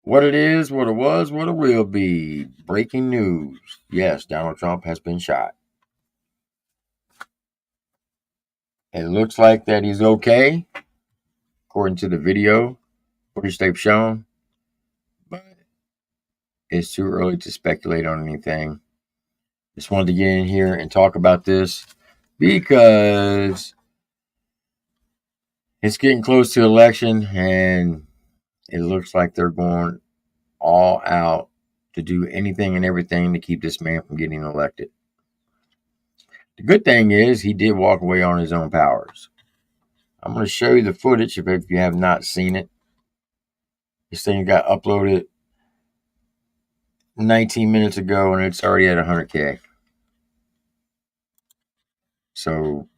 What it is, what it was, what it will be. Breaking news. Yes, Donald Trump has been shot. It looks like that he's okay, according to the video footage they've shown. But it's too early to speculate on anything. Just wanted to get in here and talk about this because it's getting close to election and it looks like they're going all out to do anything and everything to keep this man from getting elected. The good thing is he did walk away on his own powers. I'm going to show you the footage if you have not seen it. This thing got uploaded 19 minutes ago and it's already at 100K. So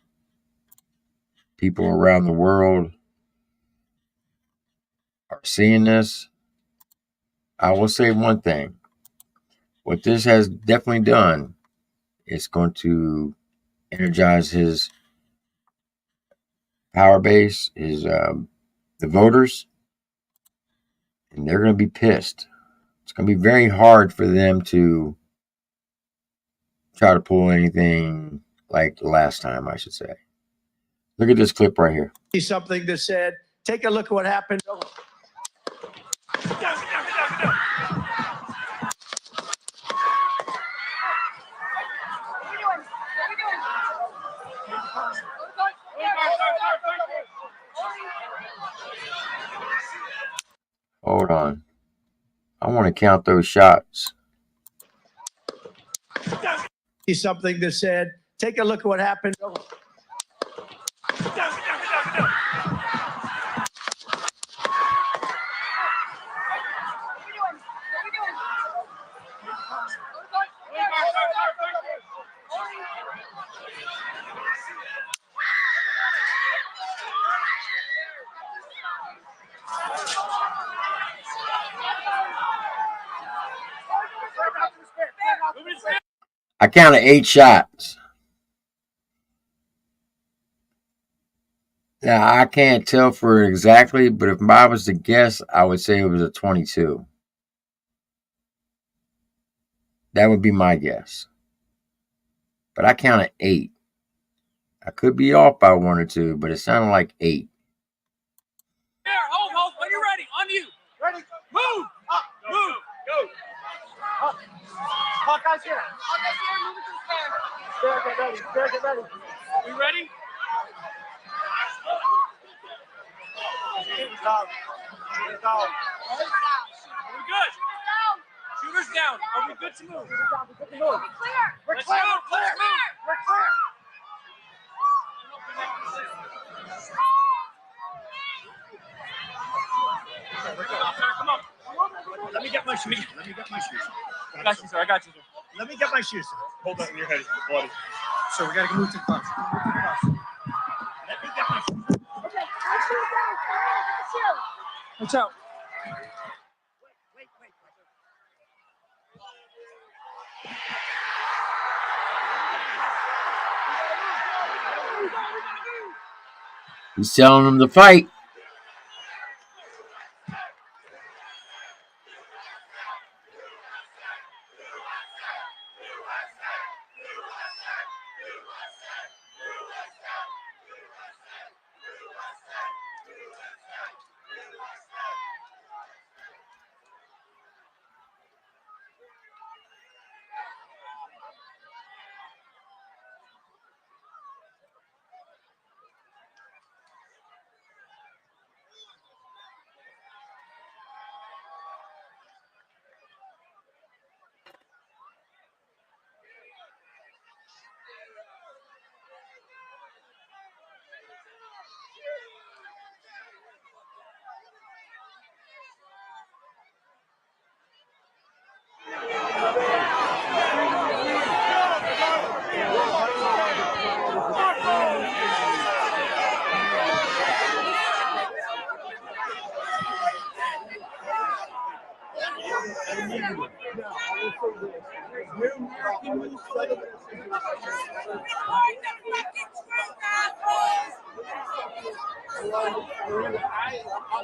people around the world are seeing this. I will say one thing. What this has definitely done is going to energize his power base, the voters, and they're going to be pissed. It's going to be very hard for them to try to pull anything like the last time, I should say. Look at this clip right here. Something that said, take a look at what happened. Hold on. I want to count those shots. Something that said, take a look at what happened. I counted 8 shots. Now, I can't tell for exactly, but if I was to guess, I would say it was a 22. That would be my guess. But I counted 8. I could be off by 1 or 2, but it sounded like 8. There, hold, when you're ready, on you. Ready? Move! Up, move! Go! Up. Hawkeye's here. Stair, get ready. Stair, get ready. We ready? Down. Down. Are we good? Shooters down. Are we good to move? We're clear. We're Let's clear. move, We're clear. let's move. We're clear. Come on. Let me get my shoes. I got you, sir. Let me get my shoes. Hold that in your head. It's bloody. So we gotta move to the bus. Let me get my shoes. Okay, my shoes down. Watch out. Wait. He's telling them to fight.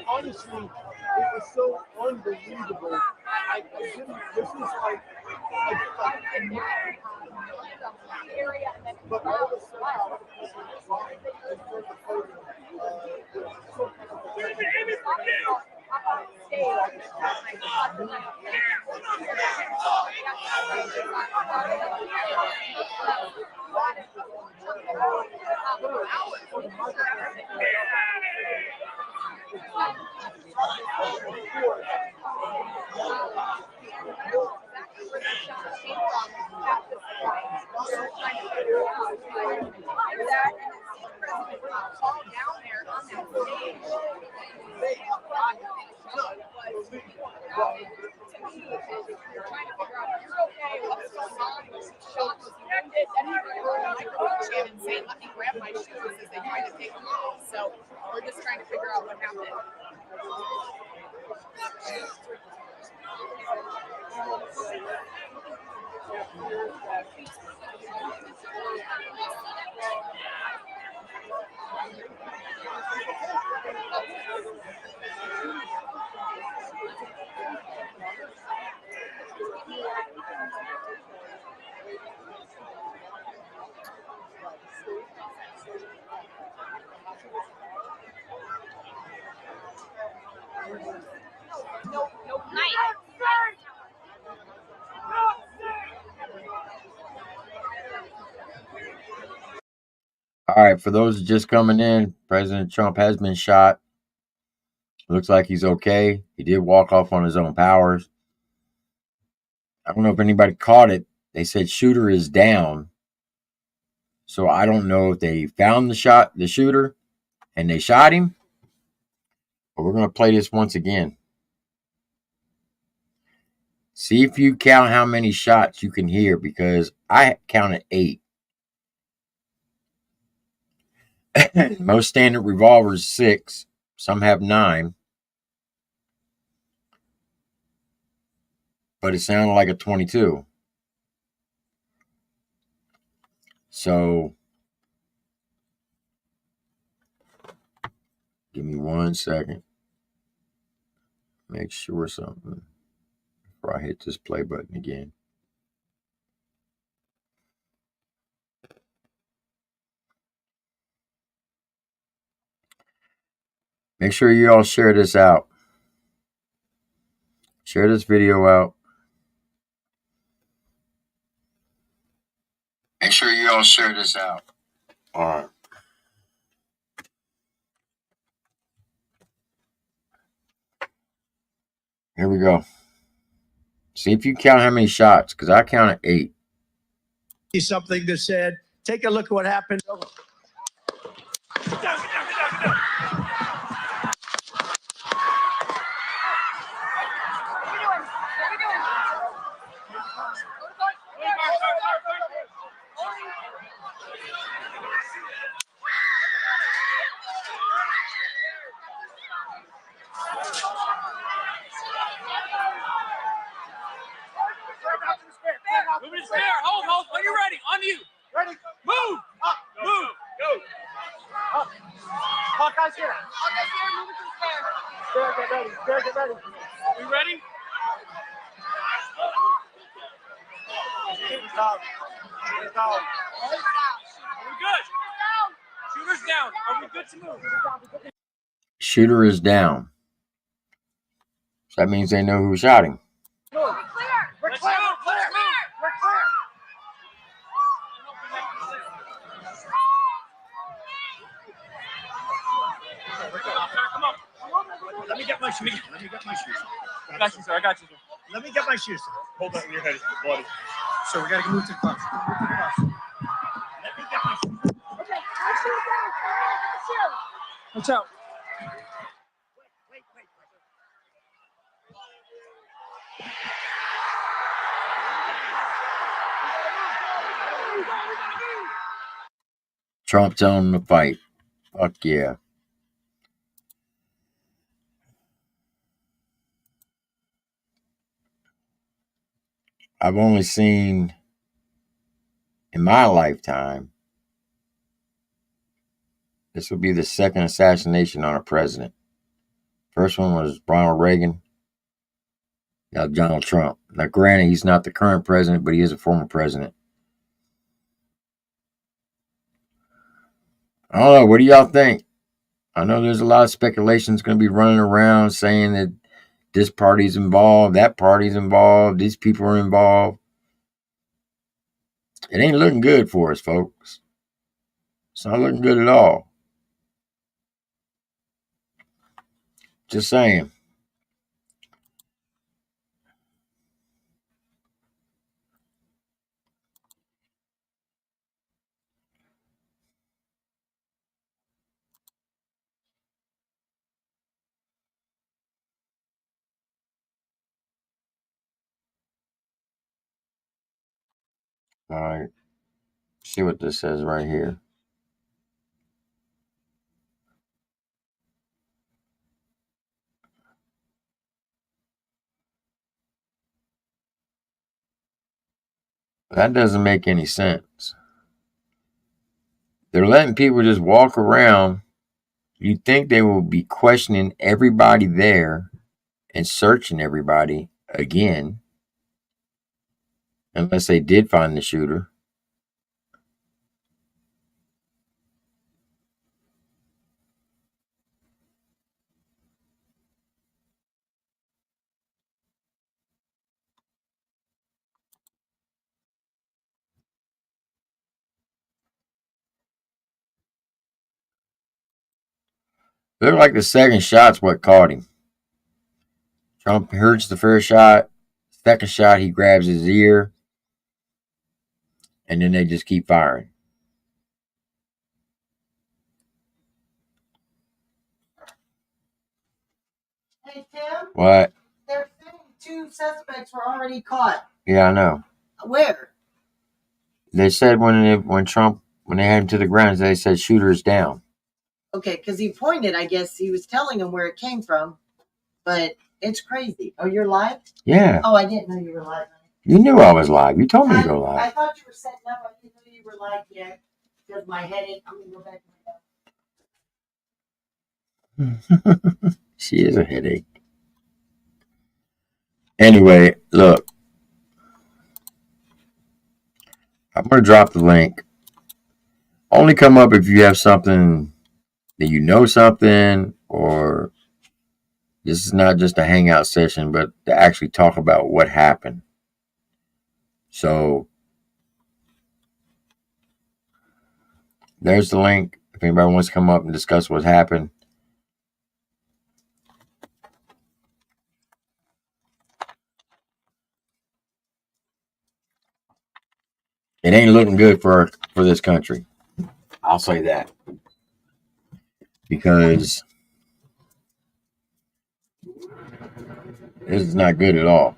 honestly, it was so unbelievable. I didn't. This is like but all of a sudden, all of a sudden, it's like, and you're the podium, so kind and say, let me grab my shoes as they try to take them off. So we're just trying to figure out what happened. All right, for those just coming in, President Trump has been shot. Looks like he's okay. He did walk off on his own powers. I don't know if anybody caught it. They said shooter is down. So I don't know if they found the shooter, and they shot him. But we're going to play this once again. See if you count how many shots you can hear, because I counted 8. Most standard revolvers 6. Some have 9. But it sounded like a 22. So give me 1 second. Make sure something before I hit this play button again. Make sure you all share this out. Share this video out. Make sure you all share this out. All right. Here we go. See if you count how many shots, because I counted 8. something that said, take a look at what happened. Get down, get down, get down. Move to the spare. Hold. When you're ready, on you. Ready? Move. Up. Move. Go. Up. Hawkeye's here. Move it to the spare. Spare, get ready. Spare, get ready. You ready? It's out. It's out. Are we good? Shooter's down. Are we good to move? Shooter is down. So that means they know who shot him. We're clear. We're Let's clear. move. We're Let's clear. move. We're clear. Come on. Let me get my shoes. I got you, sir. I got you, sir. Let me get my shoes. Hold that in your head. It's bloody. So we gotta move to the bus. Let me get my shoes. Okay, my shoes down. Watch out. Wait. Trump telling them to fight. Fuck yeah. I've only seen, in my lifetime, this will be the second assassination on a president. First one was Ronald Reagan. Now Donald Trump. Now, granted, he's not the current president, but he is a former president. I don't know. What do y'all think? I know there's a lot of speculations going to be running around saying that this party's involved, that party's involved, these people are involved. It ain't looking good for us, folks. It's not looking good at all. Just saying. All right. See what this says right here. That doesn't make any sense. They're letting people just walk around. You'd think they will be questioning everybody there and searching everybody again, unless they did find the shooter. Looked like the second shot's what caught him. Trump hears the first shot. Second shot, he grabs his ear. And then they just keep firing. Hey, Tim, What? they're saying 2 suspects were already caught. Yeah, I know. Where? They said when they had him to the ground, they said shooter's down. Okay, because he pointed, I guess he was telling them where it came from, but it's crazy. Oh, you're live? Yeah. Oh, I didn't know you were live. You knew I was live. You told me to go live. I thought you were setting up. I didn't know you were live yet because my headache. I'm going to go back to my house. She is a headache. Anyway, look. I'm going to drop the link. Only come up if you have something that you know something, or this is not just a hangout session, but to actually talk about what happened. So there's the link. If anybody wants to come up and discuss what happened. It ain't looking good for this country. I'll say that. Because this is not good at all.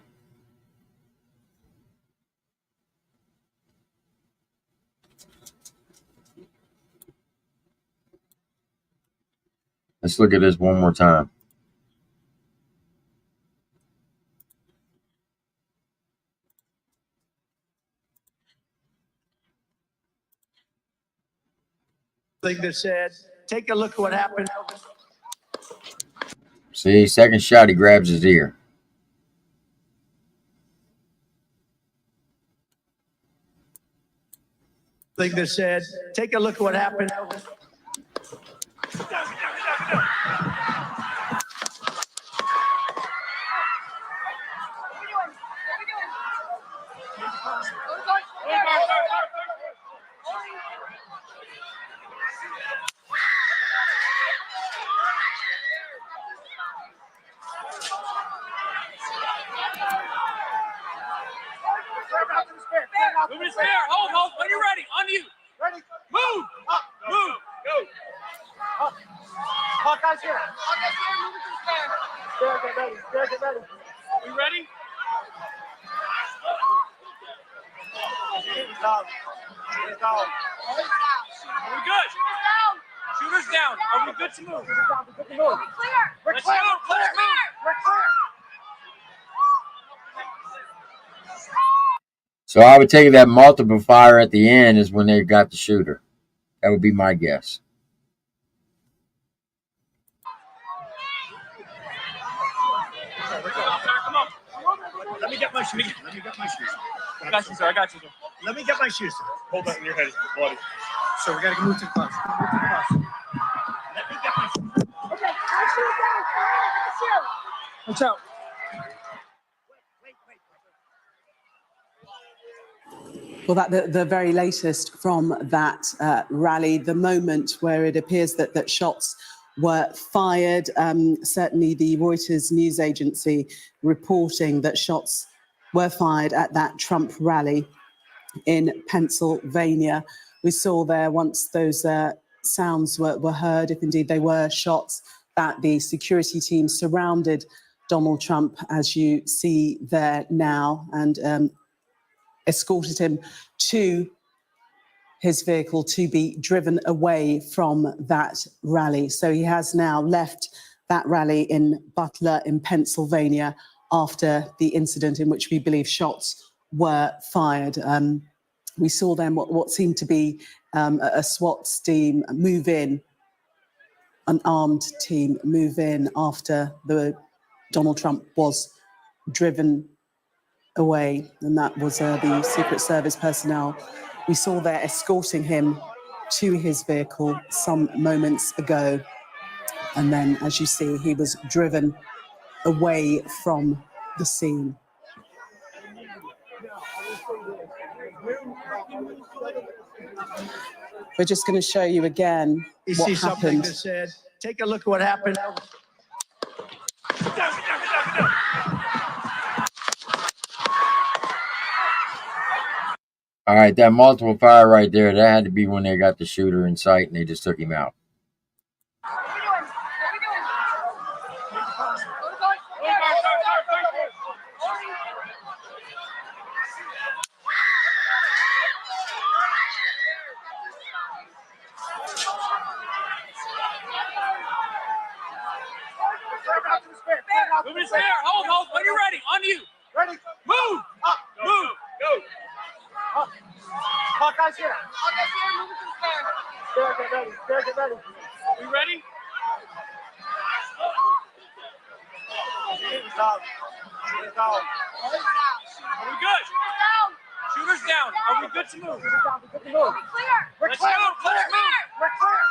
Let's look at this one more time. Thing that said, take a look at what happened. See, second shot, he grabs his ear. Thing that said, take a look at what happened. Move his fair. Hold. When you're ready. On you. Ready? Move. Up. Move. Go. Up. Hawkeye's here. Hawkeye's here. Move it to the stand. Stair, get ready. Stair, get ready. You ready? Get down. Get down. Are we good? Shooter's down. Are we good to move? Shooter's down. We're good to move. We're Let's clear. move. We're clear. Let's move. We're clear. So I would take it that multiple fire at the end is when they got the shooter. That would be my guess. Let me get my shoes. Let me get my shoes. I got you, sir. I got you, sir. Let me get my shoes. Hold that in your head, buddy. So we gotta move to the bus. Move to the bus. Let me get my shoes. Okay, our shoes down. Come on, get the shoe. Watch out. Well, the very latest from that rally, the moment where it appears that shots were fired. Certainly the Reuters news agency reporting that shots were fired at that Trump rally in Pennsylvania. We saw there, once those sounds were heard, if indeed they were shots, that the security team surrounded Donald Trump, as you see there now, and escorted him to his vehicle to be driven away from that rally. So he has now left that rally in Butler in Pennsylvania after the incident in which we believe shots were fired. We saw then what seemed to be a SWAT team move in, an armed team move in after Donald Trump was driven away, and that was the Secret Service personnel we saw there escorting him to his vehicle some moments ago. And then, as you see, he was driven away from the scene. We're just going to show you again You what see something happened. that said, take a look at what happened. All right, that multiple fire right there, that had to be when they got the shooter in sight and they just took him out. Move his hair. Hold. When you're ready, on you. Ready? Move. Up. Move. Go. Hawkeye's here. Hawkeye's here, moving to the stair. Stair, get ready. Stair, get ready. You ready? Shooter's out. Shooter's out. Are we good? Shooters down. Are we good to move? Shooter's out. We're good to move. Clear. We're Let's clear. go. We're clear. Let's move. We're clear.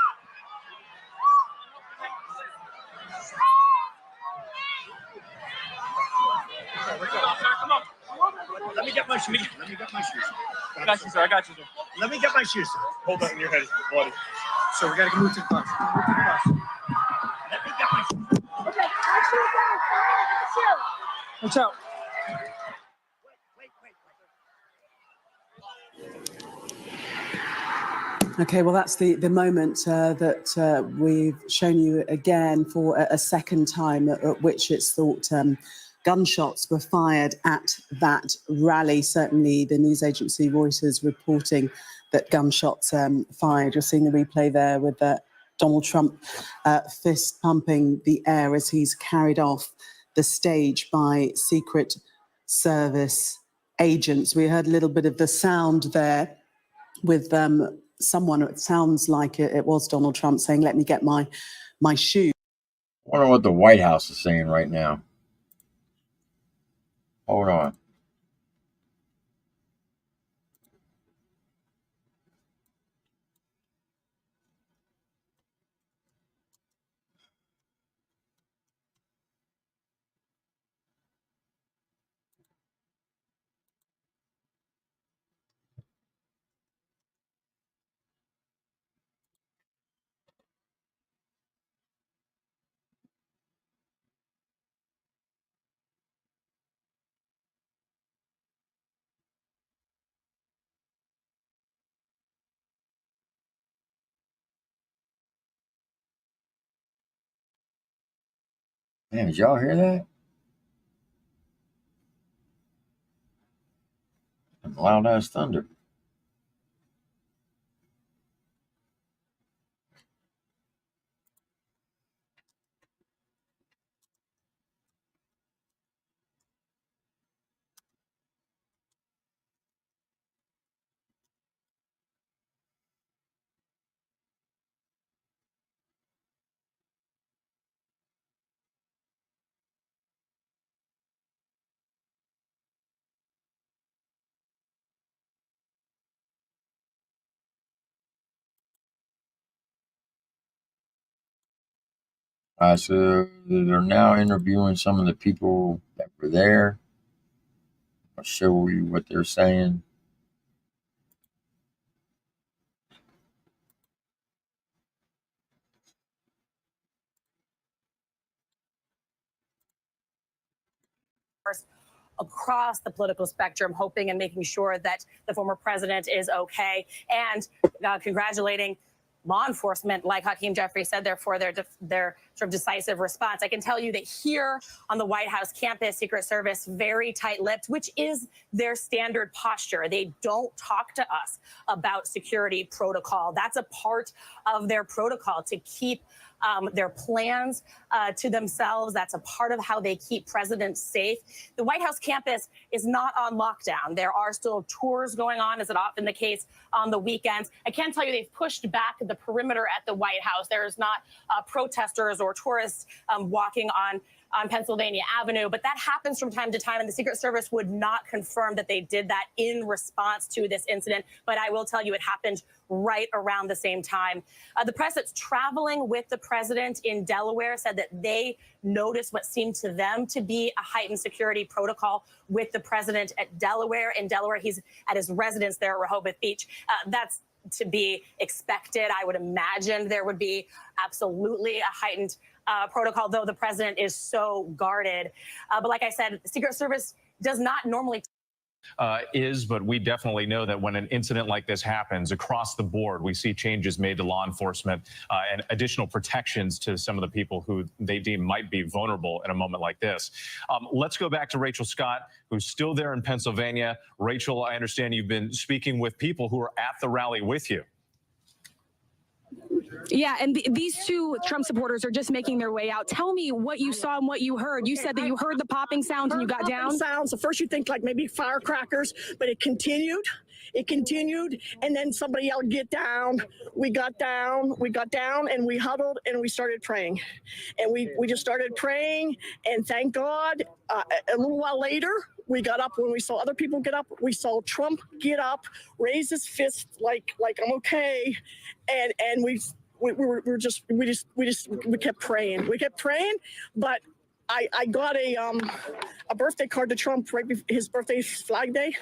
Come on. Let me get my shoes. Let me get my shoes. I got you, sir. I got you, sir. Let me get my shoes. Hold that in your head, buddy. So we gotta move to the bus. Move to the bus. Let me get my shoes. Okay, our shoes down. Come on, get the shoe. Watch out. Okay, well, that's the moment that we've shown you again for a second time, at which it's thought gunshots were fired at that rally. Certainly the news agency Reuters reporting that gunshots fired. You're seeing the replay there with Donald Trump fist pumping the air as he's carried off the stage by Secret Service agents. We heard a little bit of the sound there with someone, it sounds like it was Donald Trump, saying, "Let me get my shoe." I wonder what the White House is saying right now. Hold on. Man, did y'all hear that? Loud ass thunder. So they're now interviewing some of the people that were there. I'll show you what they're saying. Across the political spectrum, hoping and making sure that the former president is okay, and congratulating law enforcement, like Hakeem Jeffrey said, for their sort of decisive response. I can tell you that here on the White House campus, Secret Service very tight-lipped, which is their standard posture. They don't talk to us about security protocol. That's a part of their protocol to keep their plans to themselves. That's a part of how they keep presidents safe. The White House campus is not on lockdown. There are still tours going on, as is often the case on the weekends. I can tell you they've pushed back the perimeter at the White House. There's not protesters or tourists walking on Pennsylvania Avenue, but that happens from time to time, and the Secret Service would not confirm that they did that in response to this incident, but I will tell you it happened right around the same time. The press that's traveling with the president in Delaware said that they noticed what seemed to them to be a heightened security protocol with the president at Delaware. In Delaware, he's at his residence there at Rehoboth Beach. That's to be expected. I would imagine there would be absolutely a heightened protocol, though the president is so guarded. But like I said, the Secret Service does not normally but we definitely know that when an incident like this happens across the board, we see changes made to law enforcement and additional protections to some of the people who they deem might be vulnerable in a moment like this. Let's go back to Rachel Scott, who's still there in Pennsylvania. Rachel, I understand you've been speaking with people who are at the rally with you. Yeah, and these two Trump supporters are just making their way out. Tell me what you saw and what you heard. You said that you heard the popping sounds and you got down. Sounds. At first you think like maybe firecrackers, but it continued. It continued, and then somebody yelled, "Get down!" We got down, and we huddled, and we started praying. And we just started praying, and thank God, a little while later, we got up. When we saw other people get up, we saw Trump get up, raise his fist like I'm okay, and we kept praying. We kept praying, but I got a birthday card to Trump right before his birthday, Flag Day,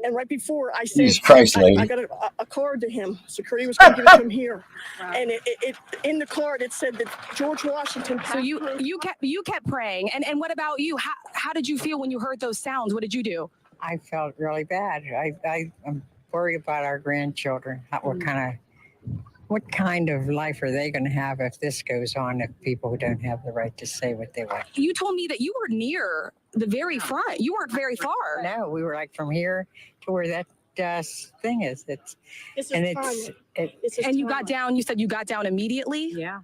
and right before I said, Jesus Christ, lady. I got a card to him. Security was going to give it to him here, and it in the card it said that George Washington. So you kept praying, and what about you? How did you feel when you heard those sounds? What did you do? I felt really bad. I'm worried about our grandchildren. What kind of life are they going to have if this goes on, if people don't have the right to say what they want? You told me that you were near the very front. You weren't very far. No, we were like from here to where that thing is. And you got down, you said you got down immediately? Yeah.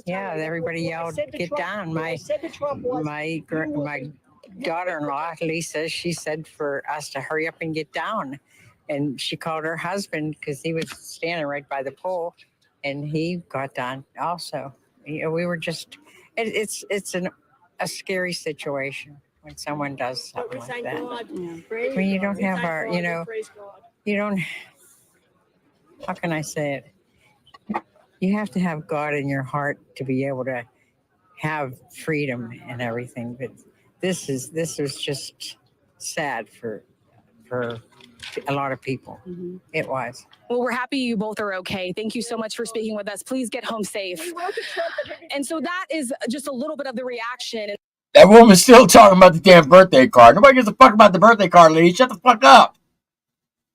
Yeah, everybody yelled, "Get down." My daughter-in-law, Lisa, she said for us to hurry up and get down. And she called her husband because he was standing right by the pole. And he got down also. We were just, it's a scary situation when someone does something like that. When you don't have you don't, how can I say it? You have to have God in your heart to be able to have freedom and everything. But this was just sad for a lot of people. Mm-hmm. It was. Well, we're happy you both are okay. Thank you so much for speaking with us. Please get home safe. And so that is just a little bit of the reaction. That woman's still talking about the damn birthday card. Nobody gives a fuck about the birthday card, lady. Shut the fuck up.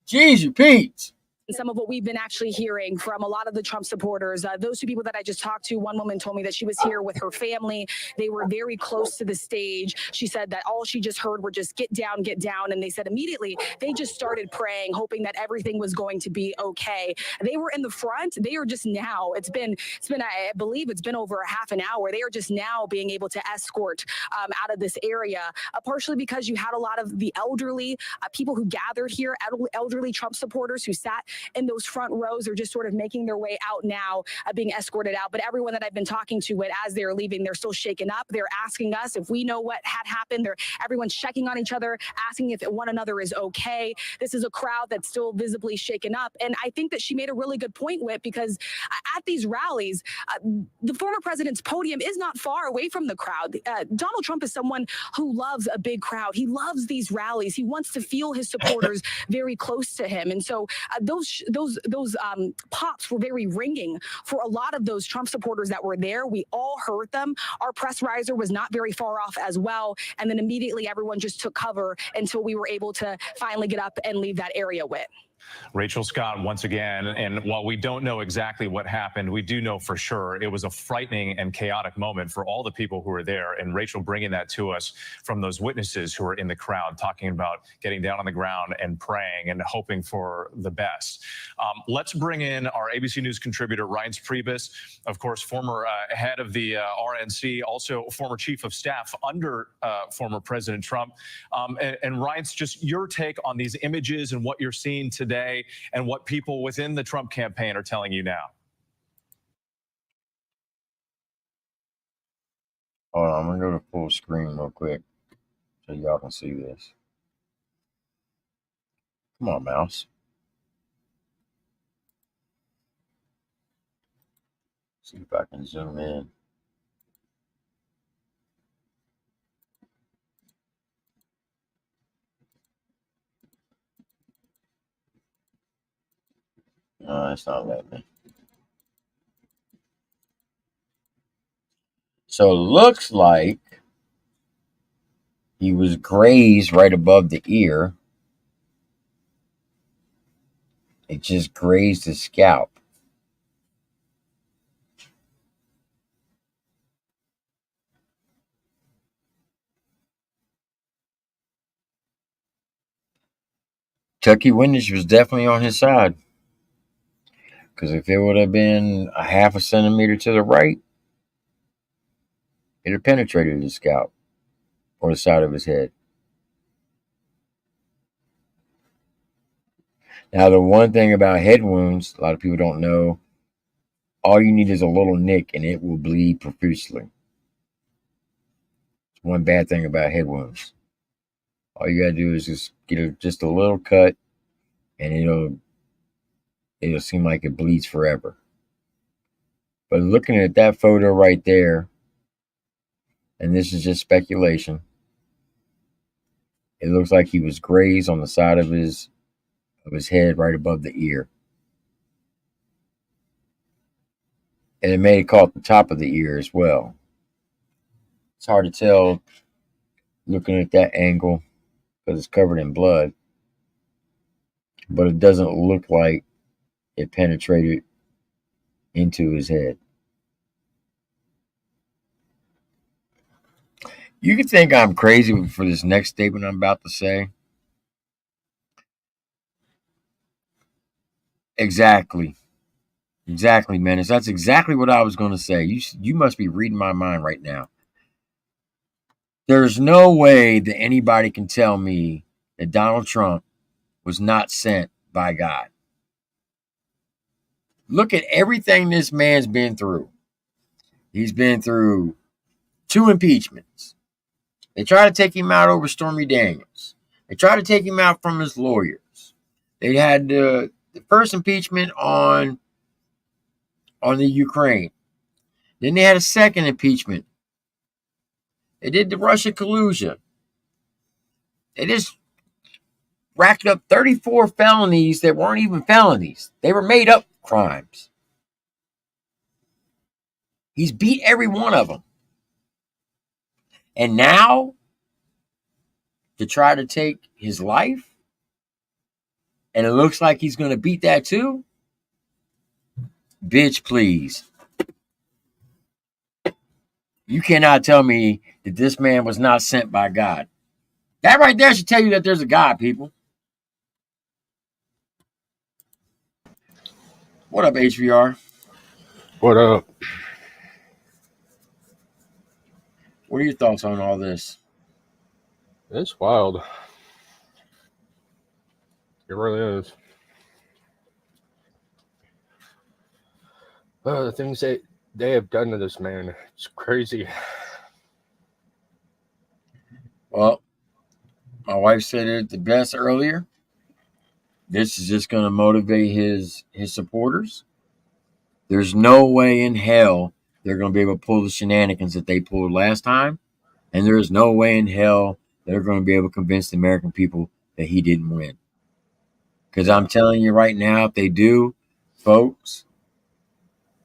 Jeez, you Pete. Some of what we've been actually hearing from a lot of the Trump supporters, those two people that I just talked to, one woman told me that she was here with her family. They were very close to the stage. She said that all she just heard were just get down. And they said immediately they just started praying, hoping that everything was going to be okay. They were in the front. They are just now, it's been, I believe it's been over a half an hour. They are just now being able to escort out of this area, partially because you had a lot of the elderly people who gathered here, elderly Trump supporters who sat in those front rows are just sort of making their way out now, being escorted out. But everyone that I've been talking to, as they're leaving, they're still shaken up. They're asking us if we know what had happened. Everyone's checking on each other, asking if one another is okay. This is a crowd that's still visibly shaken up. And I think that she made a really good point, Whit, because at these rallies, the former president's podium is not far away from the crowd. Donald Trump is someone who loves a big crowd. He loves these rallies. He wants to feel his supporters very close to him. And so those pops were very ringing for a lot of those Trump supporters that were there. We all heard them. Our press riser was not very far off as well. And then immediately everyone just took cover until we were able to finally get up and leave that area with. Rachel Scott, once again, and while we don't know exactly what happened, we do know for sure it was a frightening and chaotic moment for all the people who were there. And Rachel bringing that to us from those witnesses who were in the crowd, talking about getting down on the ground and praying and hoping for the best. Let's bring in our ABC News contributor, Reince Priebus, of course, former head of the RNC, also former chief of staff under former President Trump. And Reince, just your take on these images and what you're seeing today, and what people within the Trump campaign are telling you now. Hold on, I'm gonna go to full screen real quick so y'all can see this. Come on, mouse. See if I can zoom in. No, it's not letting me. So it looks like he was grazed right above the ear. It just grazed his scalp. Eyewitness was definitely on his side. Because if it would have been a half a centimeter to the right, it would have penetrated his scalp or the side of his head. Now, the one thing about head wounds, a lot of people don't know, all you need is a little nick and it will bleed profusely. It's one bad thing about head wounds. All you gotta do is just get just a little cut, and it'll seem like it bleeds forever. But looking at that photo right there, and this is just speculation, it looks like he was grazed on the side of his head right above the ear. And it may have caught the top of the ear as well. It's hard to tell looking at that angle because it's covered in blood. But it doesn't look like it penetrated into his head. You can think I'm crazy for this next statement I'm about to say. Exactly, Menace. That's exactly what I was going to say. You must be reading my mind right now. There's no way that anybody can tell me that Donald Trump was not sent by God. Look at everything this man's been through. He's been through 2 impeachments. They tried to take him out over Stormy Daniels. They tried to take him out from his lawyers. They had the first impeachment on the Ukraine. Then they had a second impeachment. They did the Russia collusion. They just racked up 34 felonies that weren't even felonies. They were made up crimes. He's beat every one of them. And now, to try to take his life, and it looks like he's going to beat that too? Bitch, please. You cannot tell me that this man was not sent by God. That right there should tell you that there's a God, people. What up, HVR? What up? What are your thoughts on all this? It's wild. It really is. The things they have done to this man, it's crazy. Well, my wife said it the best earlier. This is just going to motivate his supporters. There's no way in hell they're going to be able to pull the shenanigans that they pulled last time, and there is no way in hell they're going to be able to convince the American people that he didn't win. Because I'm telling you right now, if they do, folks,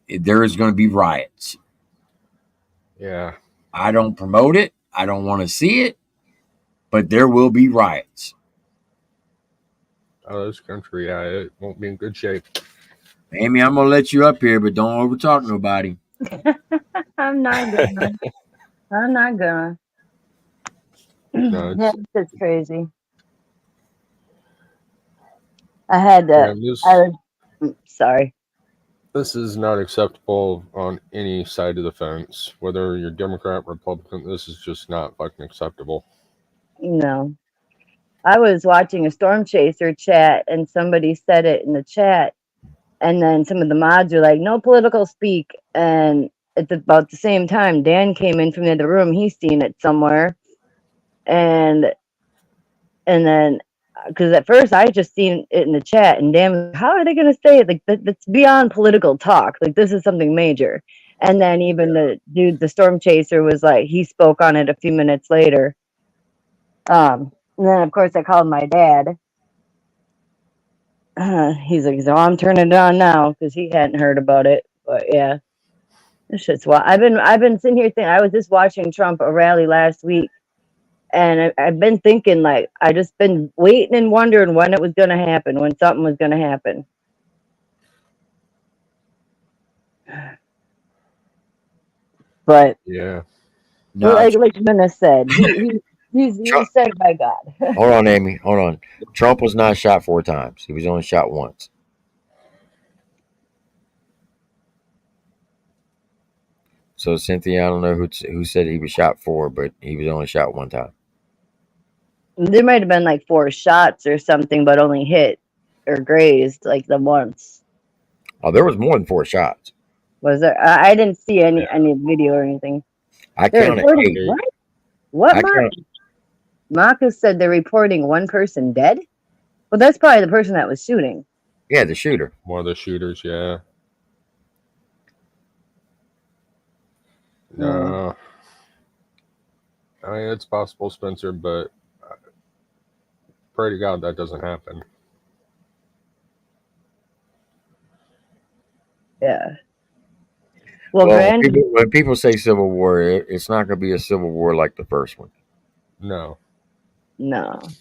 there is going to be riots. Yeah. I don't promote it. I don't want to see it, but there will be riots. Oh, this country, yeah, it won't be in good shape. Amy, I'm going to let you up here, but don't overtalk nobody. I'm not gonna. I'm not gonna. No, Yeah, it's crazy. I had to. I was sorry. This is not acceptable on any side of the fence. Whether you're Democrat, Republican, this is just not fucking acceptable. No. I was watching a storm chaser chat and somebody said it in the chat, and then some of the mods are like, no political speak. And at about the same time, Dan came in from the other room. He's seen it somewhere. And then, because at first I just seen it in the chat, and Dan was like, how are they going to say it? Like, that's beyond political talk. Like, this is something major. And then even the dude, the storm chaser, was like, he spoke on it a few minutes later. And then, of course, I called my dad. He's like, so I'm turning it on now because he hadn't heard about it. But yeah, it's just wild. I've been sitting here thinking. I was just watching Trump a rally last week, and I've been thinking, like, I just been waiting and wondering when it was going to happen, when something was going to happen. But yeah, No, like Minna said, he's sent by God. hold on, Amy. Hold on. Trump was not shot 4 times. He was only shot once. So, Cynthia, I don't know who said he was shot 4, but he was only shot 1 time. There might have been like 4 shots or something, but only hit or grazed like the once. Oh, there was more than 4 shots. Was there? I didn't see any video or anything. I They're counted reporting 8. What? Marcus said they're reporting 1 person dead. Well, that's probably the person that was shooting. Yeah, the shooter. One of the shooters, yeah. No. I mean, it's possible, Spencer, but pray to God that doesn't happen. Yeah. Well, when people say civil war, it's not going to be a civil war like the first one. No.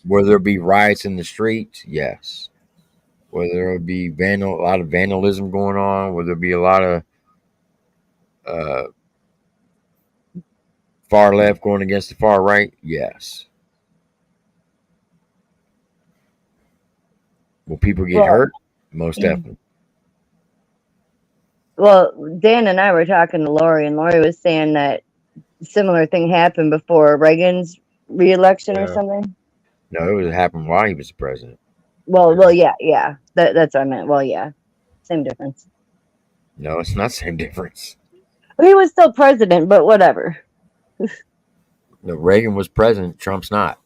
Will there be riots in the streets? Yes. Will there be a lot of vandalism going on? Will there be a lot of far left going against the far right? Yes. Will people get hurt? Most definitely. Well, Dan and I were talking to Lori, and Lori was saying that a similar thing happened before Reagan's re-election or something. No, it happened while he was the president. Well, yeah. That's what I meant. Well, yeah, same difference. No, it's not the same difference. He was still president, but whatever. No, Reagan was president. Trump's not.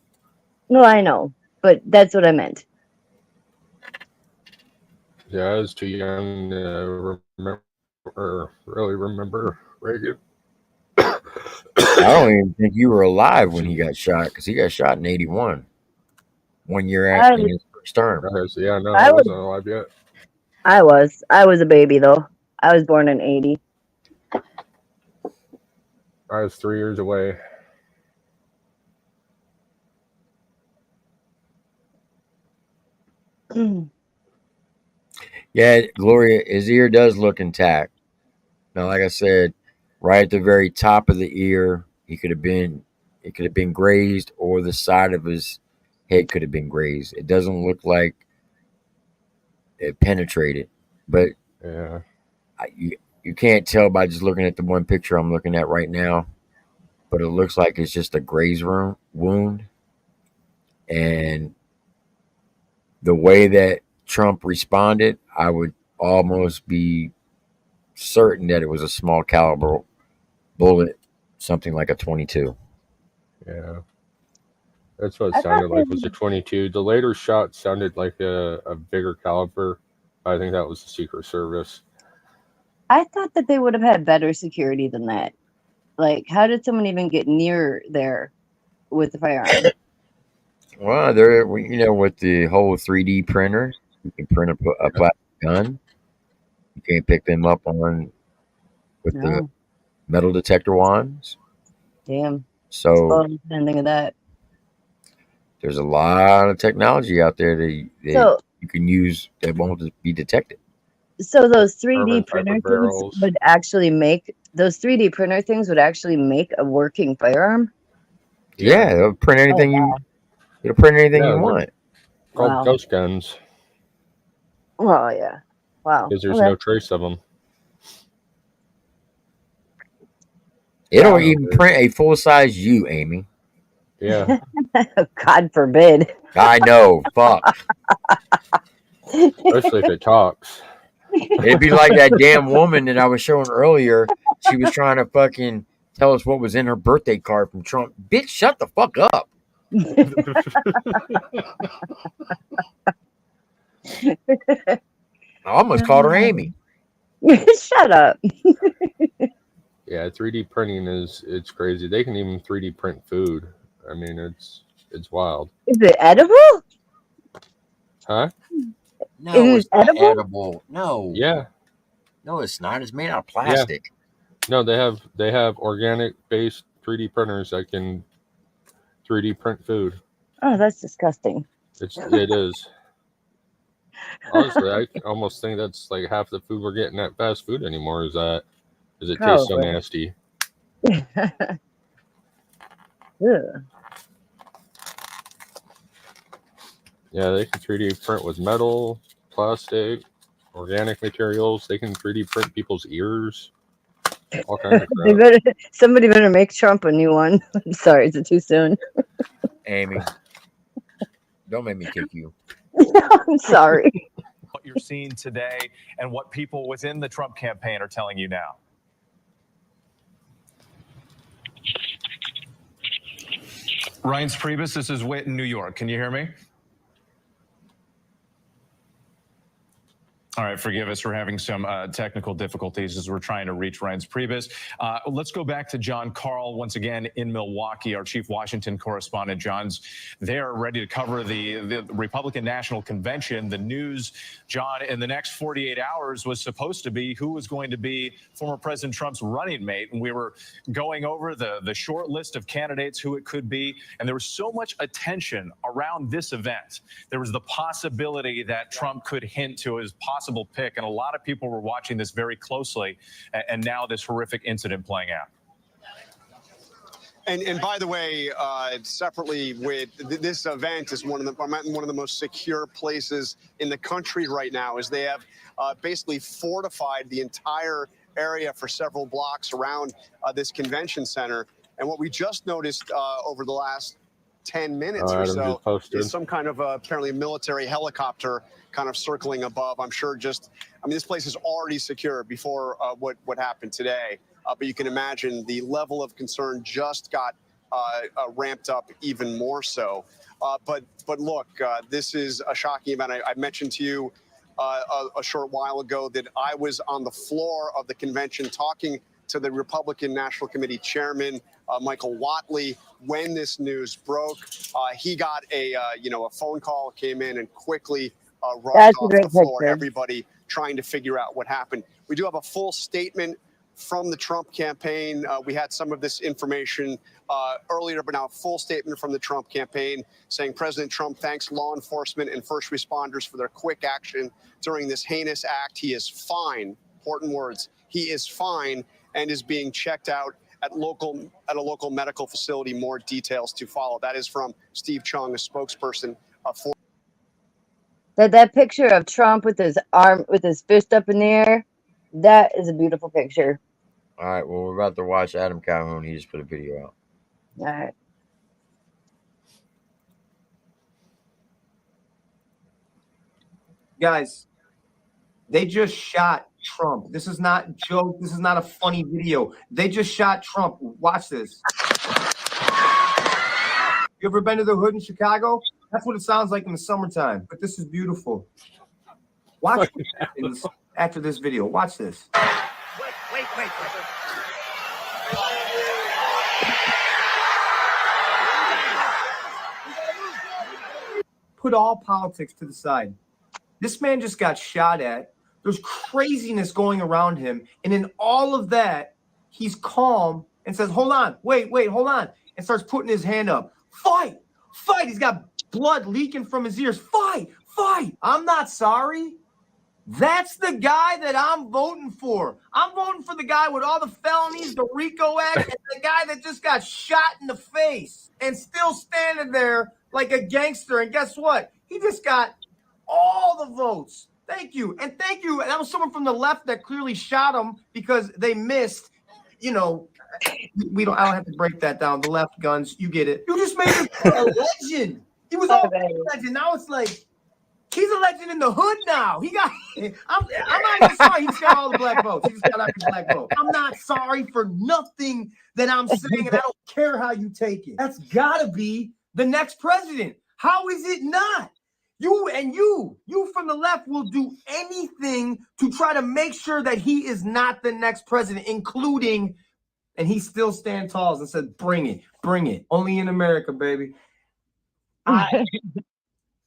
No, I know, but that's what I meant. Yeah, I was too young to really remember Reagan. I don't even think you were alive when he got shot, because he got shot in 81, 1 year after his first term. Yeah, no, I wasn't alive yet. I was a baby though. I was born in 80. I was 3 years away. Yeah, Gloria, his ear does look intact. Now, like I said, right at the very top of the ear, it could have been grazed, or the side of his head could have been grazed. It doesn't look like it penetrated, but yeah, you can't tell by just looking at the one picture I'm looking at right now. But it looks like it's just a graze wound, and the way that Trump responded, I would almost be certain that it was a small caliber bullet, something like a 22. Yeah. That's what it I thought sounded like, was a 22. The later shot sounded like a bigger caliber. I think that was the Secret Service. I thought that they would have had better security than that. Like, how did someone even get near there with the firearm? Well, there, with the whole 3D printer, you can print a plastic gun. You can't pick them up with the No. metal detector wands. Damn. So I didn't think of that. there's a lot of technology out there that So- you can use that won't be detected. So those 3D Carbon printer fiber things barrels. would actually make a working firearm? Yeah, it'll print anything it'll print anything Yeah, you they're want. called Wow. ghost guns Well, yeah. Wow. because there's Okay. no trace of them. It'll even print a full size you, Amy. Yeah. God forbid. I know. Fuck. Especially if it talks. It'd be like that damn woman that I was showing earlier. She was trying to fucking tell us what was in her birthday card from Trump. Bitch, shut the fuck up. I almost called her Amy. Shut up. Yeah, 3D printing it's crazy. They can even 3D print food. I mean, it's wild. Is it edible? Huh? No, It is it's not edible? edible. No. Yeah. No, it's not. It's made out of plastic. No, they have organic based 3D printers that can 3D print food. Oh, that's disgusting. It is. Honestly, I almost think that's like half the food we're getting at fast food anymore. Is it tastes so Probably. nasty? Ugh. Yeah, they can 3D print with metal, plastic, organic materials. They can 3D print people's ears. All kinds of crap. Somebody better make Trump a new one. I'm sorry, is it too soon? Amy, don't make me kick you. I'm sorry. What you're seeing today and what people within the Trump campaign are telling you now. Reince Priebus, this is Whit in New York. Can you hear me? All right, forgive us. We're having some technical difficulties as we're trying to reach Reince Priebus. Let's go back to John Carl once again in Milwaukee. Our chief Washington correspondent, John's there ready to cover the Republican National Convention. The news, John, in the next 48 hours was supposed to be who was going to be former President Trump's running mate. And we were going over the short list of candidates, who it could be. And there was so much attention around this event. There was the possibility that Trump could hint to his possible pick, and a lot of people were watching this very closely, and now this horrific incident playing out. And by the way, separately, with this event is one of the most secure places in the country right now, as they have basically fortified the entire area for several blocks around this convention center. And what we just noticed over the last 10 minutes or so is some kind of apparently military helicopter kind of circling above. I'm sure this place is already secure before what happened today. But you can imagine the level of concern just got ramped up even more so. But look, this is a shocking event. I mentioned to you a short while ago that I was on the floor of the convention talking to the Republican National Committee Chairman, Michael Whatley, when this news broke. He got a phone call, came in and quickly rushed off the floor. Everybody trying to figure out what happened. We do have a full statement from the Trump campaign. We had some of this information earlier, but now a full statement from the Trump campaign saying President Trump thanks law enforcement and first responders for their quick action during this heinous act. He is fine. Important words. He is fine and is being checked out at a local medical facility. More details to follow. That is from Steve Chung, a spokesperson for. That picture of Trump with his fist up in the air, that is a beautiful picture. All right, well, we're about to watch Adam Calhoun. He just put a video out. All right. Guys, they just shot Trump. This is not a joke. This is not a funny video. They just shot Trump. Watch this. You ever been to the hood in Chicago? That's what it sounds like in the summertime. But this is beautiful. Watch after this video. Watch this. Wait. Put all politics to the side. This man just got shot at. There's craziness going around him. And in all of that, he's calm and says, hold on, wait, hold on. And starts putting his hand up. Fight. He's got blood leaking from his ears. Fight. I'm not sorry. That's the guy that I'm voting for. I'm voting for the guy with all the felonies, the RICO Act, and the guy that just got shot in the face and still standing there like a gangster. And guess what? He just got all the votes. Thank you. And that was someone from the left that clearly shot him because they missed. You know, I don't have to break that down. The left guns, you get it. You just made him a legend. He was already a legend. Now it's like he's a legend in the hood now. I'm not even sorry. He just got all the black votes. He just got all the black votes. I'm not sorry for nothing that I'm saying, and I don't care how you take it. That's gotta be the next president. How is it not? You from the left will do anything to try to make sure that he is not the next president, including, and he still stand tall and said, bring it. Only in America, baby. I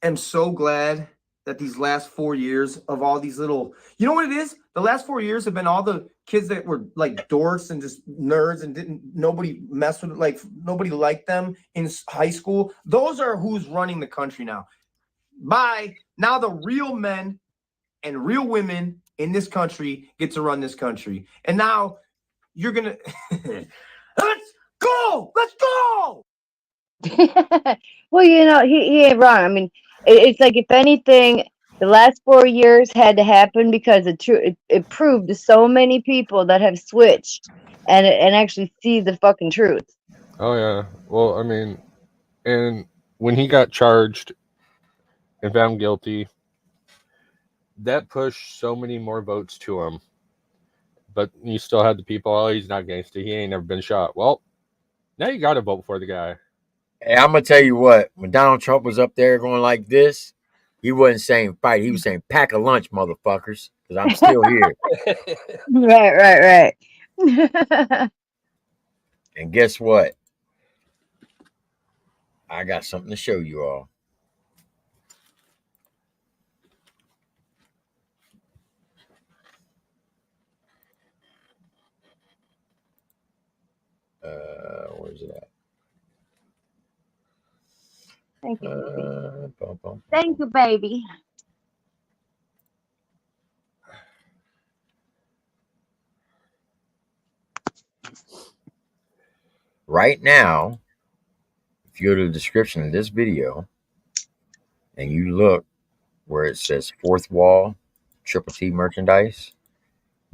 am so glad that these last 4 years of all these little, you know what it is? The last 4 years have been all the kids that were like dorks and just nerds and nobody messed with it, like nobody liked them in high school. Those are who's running the country now. Now the real men and real women in this country get to run this country. And now you're going to, let's go. Well, you know, he ain't wrong. I mean, it's like, if anything, the last 4 years had to happen because it proved to so many people that have switched and actually see the fucking truth. Oh, yeah. Well, I mean, and when he got charged and found guilty, that pushed so many more votes to him. But you still had the people, oh, he's not gangster. He ain't never been shot. Well, now you got to vote for the guy. Hey, I'm going to tell you what. When Donald Trump was up there going like this, he wasn't saying fight. He was saying pack a lunch, motherfuckers, because I'm still here. Right. And guess what? I got something to show you all. Where's it at? Thank you, baby. Thank you, baby. Right now, if you go to the description of this video and you look where it says Fourth Wall Triple T merchandise,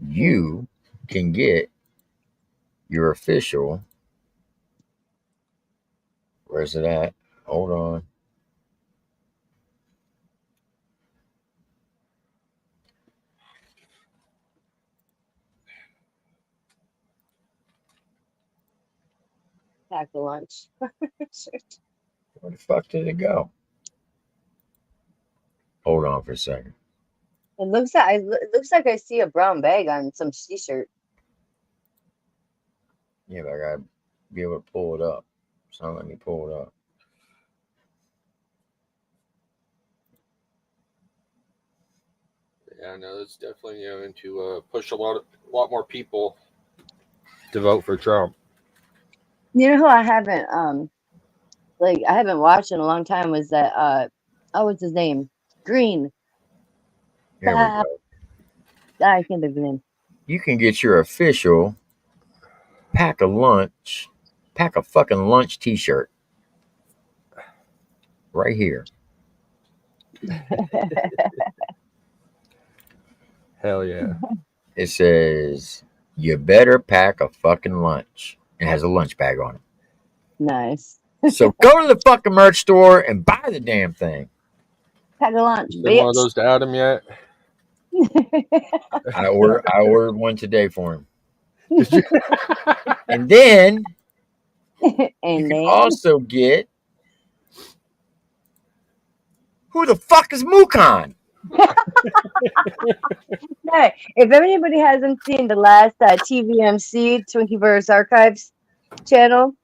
you can get your official. Where's it at? Hold on. Pack the lunch. Where the fuck did it go? Hold on for a second. It looks like I see a brown bag on some t-shirt. Yeah, but I gotta be able to pull it up. It's not letting me pull it up. Yeah, no, it's definitely going to push a lot more people to vote for Trump. You know who I haven't I haven't watched in a long time was that what's his name? Green. There we go. I can't think of his name. You can get your official pack a fucking lunch t-shirt right here. Hell yeah. It says, you better pack a fucking lunch. It has a lunch bag on it. Nice. So go to the fucking merch store and buy the damn thing. Pack a lunch, Been one of those to Adam yet? I ordered one today for him. Did you? And then you And can then also get who the fuck is Mukon? Hey, if anybody hasn't seen the last TVMC Twinkievers Archives channel,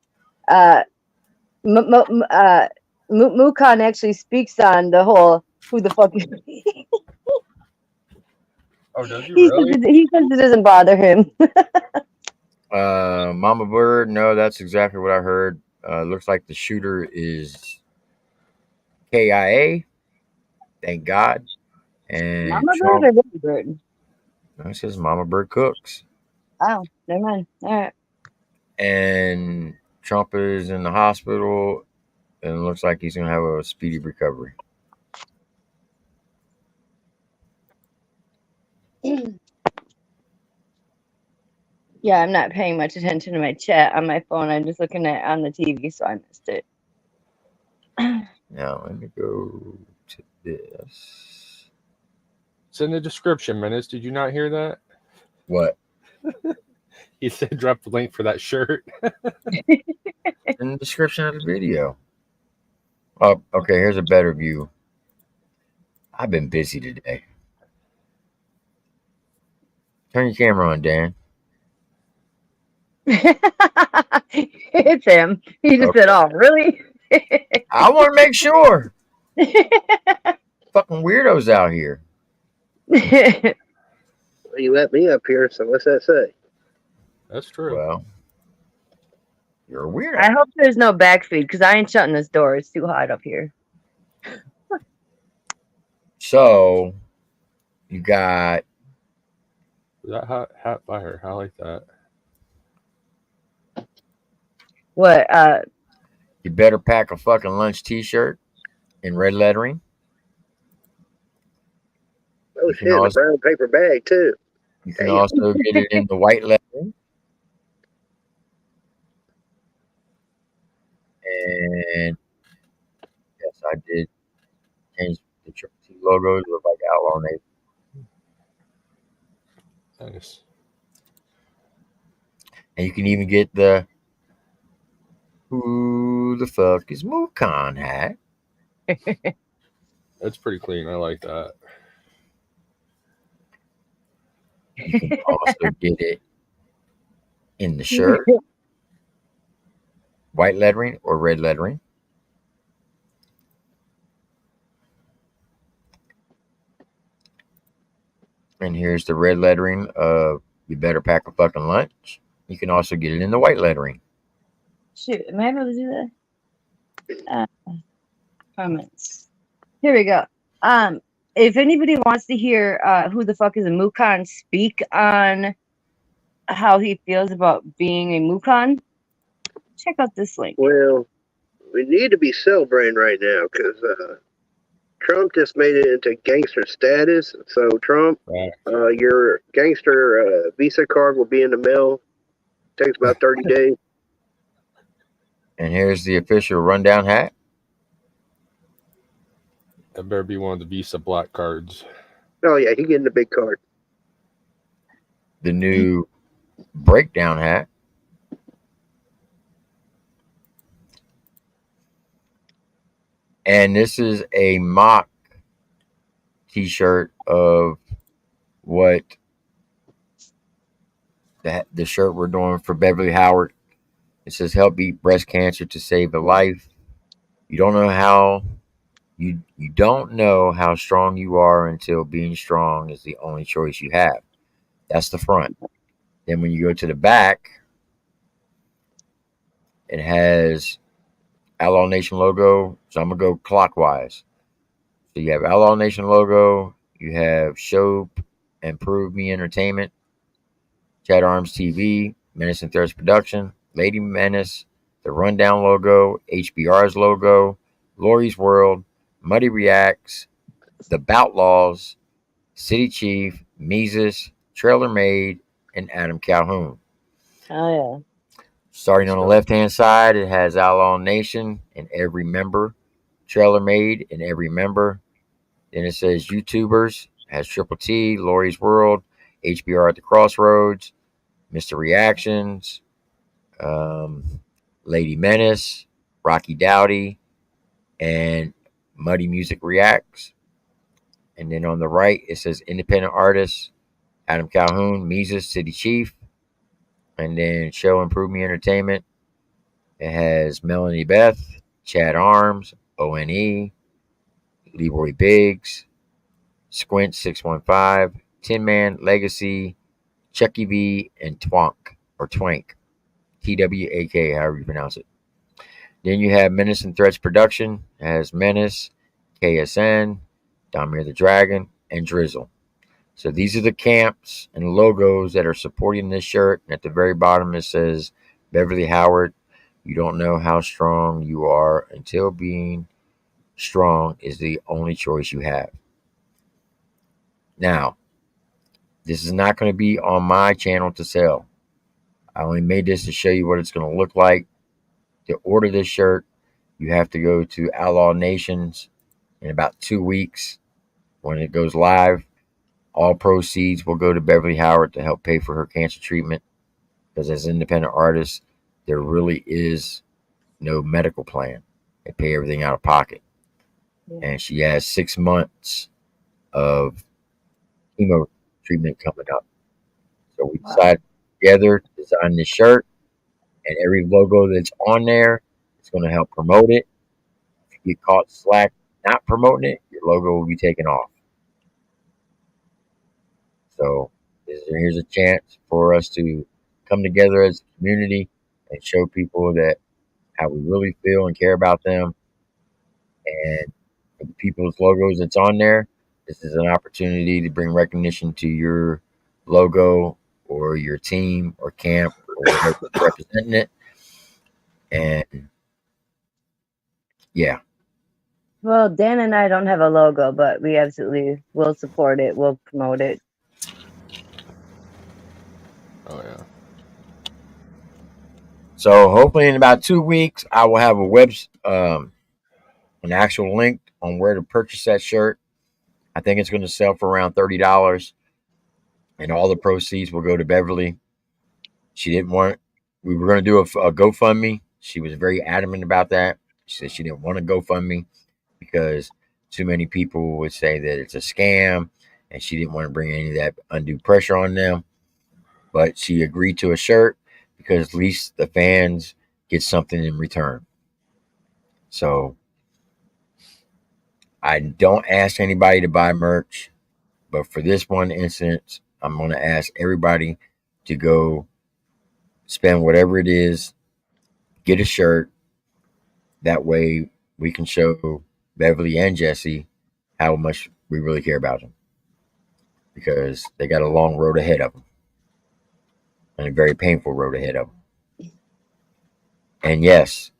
Mukon actually speaks on the whole who the fuck is. Oh, does he He says really? he says it doesn't bother him. Mama Bird. No, that's exactly what I heard. Looks like the shooter is KIA. Thank God. And Mama bird Trump. or baby bird? It says Mama Bird cooks. Oh, never mind. All right. And Trump is in the hospital, and it looks like he's gonna have a speedy recovery. Yeah, I'm not paying much attention to my chat on my phone. I'm just looking at it on the TV, so I missed it. Now let me go to this. It's in the description, Menace. Did you not hear that? What? He said drop the link for that shirt. In the description of the video. Oh, okay. Here's a better view. I've been busy today. Turn your camera on, Dan. It's him. He just said, "Oh, really?" I want to make sure. Fucking weirdos out here. Well, you let me up here, so what's that say? That's true. Well, you're a weirdo. I hope there's no backfeed because I ain't shutting this door. It's too hot up here. So, you got that hat by her. I like that. What? You better pack a fucking lunch T-shirt in red lettering. Oh shit, a brown paper bag too. You can also get it in the white lettering. And yes, I did change the Triple T logo to look like Outlaw Nation. Nice. And you can even get the "Who the fuck is Mukon" hat. That's pretty clean. I like that. You can also get it in the shirt, white lettering or red lettering. And here's the red lettering of "You better pack a fucking lunch." You can also get it in the white lettering. Shoot, am I able to do that? Comments. Here we go. If anybody wants to hear who the fuck is a Mukon speak on how he feels about being a Mukon, check out this link. Well, we need to be celebrating right now because Trump just made it into gangster status. So Trump, your gangster Visa card will be in the mail. Takes about 30 days. And here's the official rundown hat. That better be one of the Visa black cards. Oh yeah, he getting the big card. The new breakdown hat. And this is a mock T-shirt of what the shirt we're doing for Beverly Howard. It says "Help beat breast cancer to save a life." You don't know how you don't know how strong you are until being strong is the only choice you have. That's the front. Then when you go to the back, it has Outlaw Nation logo. So I'm gonna go clockwise. So you have Outlaw Nation logo. You have Show and Prove Me Entertainment, Chat Arms TV, Menace and Thirst Production, Lady Menace, the Rundown logo, HBR's logo, Lori's World, Muddy Reacts, The Boutlaws, City Chief, Mises, Trailer Made, and Adam Calhoun. Oh yeah. Starting on the left-hand side, it has Outlaw Nation and every member, Trailer Made and every member. Then it says YouTubers, has Triple T, Lori's World, HBR at the Crossroads, Mr. Reactions, Lady Menace, Rocky Dowdy, and Muddy Music Reacts. And then on the right, it says independent artists, Adam Calhoun, Mises, City Chief. And then Show Improve Me Entertainment. It has Melanie Beth, Chad Arms, ONE, Leroy Biggs, Squint 615, Tin Man, Legacy, Chucky V, and Twank, or Twank. TWAK, however you pronounce it. Then you have Menace and Threats Production. It has Menace, KSN, Domir the Dragon, and Drizzle. So these are the camps and logos that are supporting this shirt. And at the very bottom, it says Beverly Howard. You don't know how strong you are until being strong is the only choice you have. Now, this is not going to be on my channel to sell. I only made this to show you what it's going to look like. To order this shirt, you have to go to Outlaw Nations in about 2 weeks when it goes live. All proceeds will go to Beverly Howard to help pay for her cancer treatment. Because as an independent artist, there really is no medical plan. They pay everything out of pocket. Yeah. And she has 6 months of chemo treatment coming up. So we decided together to design this shirt. And every logo that's on there is going to help promote it. If you get caught slack not promoting it, your logo will be taken off. So here's a chance for us to come together as a community and show people that how we really feel and care about them. And for the people's logos that's on there, this is an opportunity to bring recognition to your logo or your team or camp or whoever's representing it. And yeah. Well, Dan and I don't have a logo, but we absolutely will support it. We'll promote it. Oh, yeah. So hopefully in about 2 weeks, I will have an actual link on where to purchase that shirt. I think it's going to sell for around $30, and all the proceeds will go to Beverly. We were going to do a GoFundMe. She was very adamant about that. She said she didn't want to GoFundMe because too many people would say that it's a scam, and she didn't want to bring any of that undue pressure on them. But she agreed to a shirt because at least the fans get something in return. So I don't ask anybody to buy merch, but for this one instance, I'm going to ask everybody to go spend whatever it is, get a shirt. That way we can show Beverly and Jesse how much we really care about them, because they got a long road ahead of them and a very painful road ahead of them. And yes,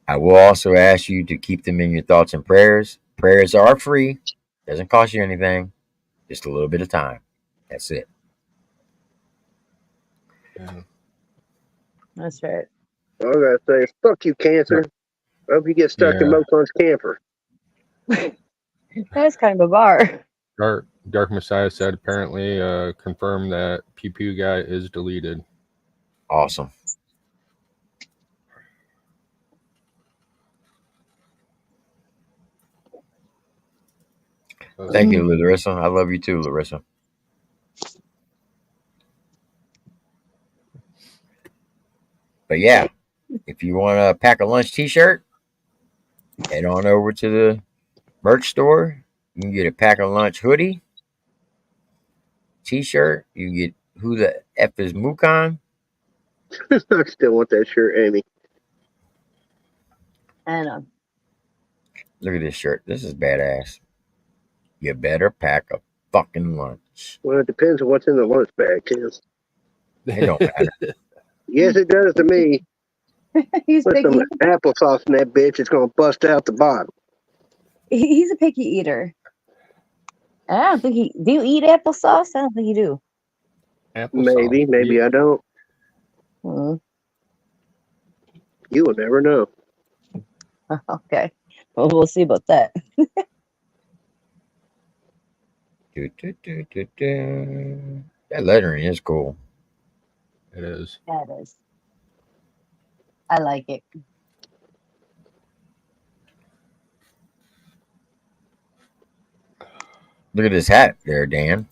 I will also ask you to keep them in your thoughts and prayers. Prayers are free. Doesn't cost you anything. Just a little bit of time. That's it. Yeah. That's right. All I gotta say is, fuck you, cancer. I hope you get stuck in Mocon's camper. That's kind of a bar. Dark Messiah said apparently confirmed that Pew Pew Guy is deleted. Awesome. Thank you, Larissa. I love you too, Larissa. But yeah, if you want a pack a lunch t-shirt, head on over to the merch store. You can get a pack a lunch hoodie, t-shirt. You can get Who the F is Mukon? I still want that shirt, Amy. I know. Look at this shirt. This is badass. You better pack a fucking lunch. Well, it depends on what's in the lunch bag, Tim. It don't matter. Yes, it does to me. He's Put picky. some applesauce in that bitch. It's gonna bust out the bottom. He's a picky eater. I don't think he. Do you eat applesauce? I don't think you do. Maybe I don't. You will never know. Okay. Well, we'll see about that. That lettering is cool. It is. Yeah, it is. I like it. Look at this hat there, Dan.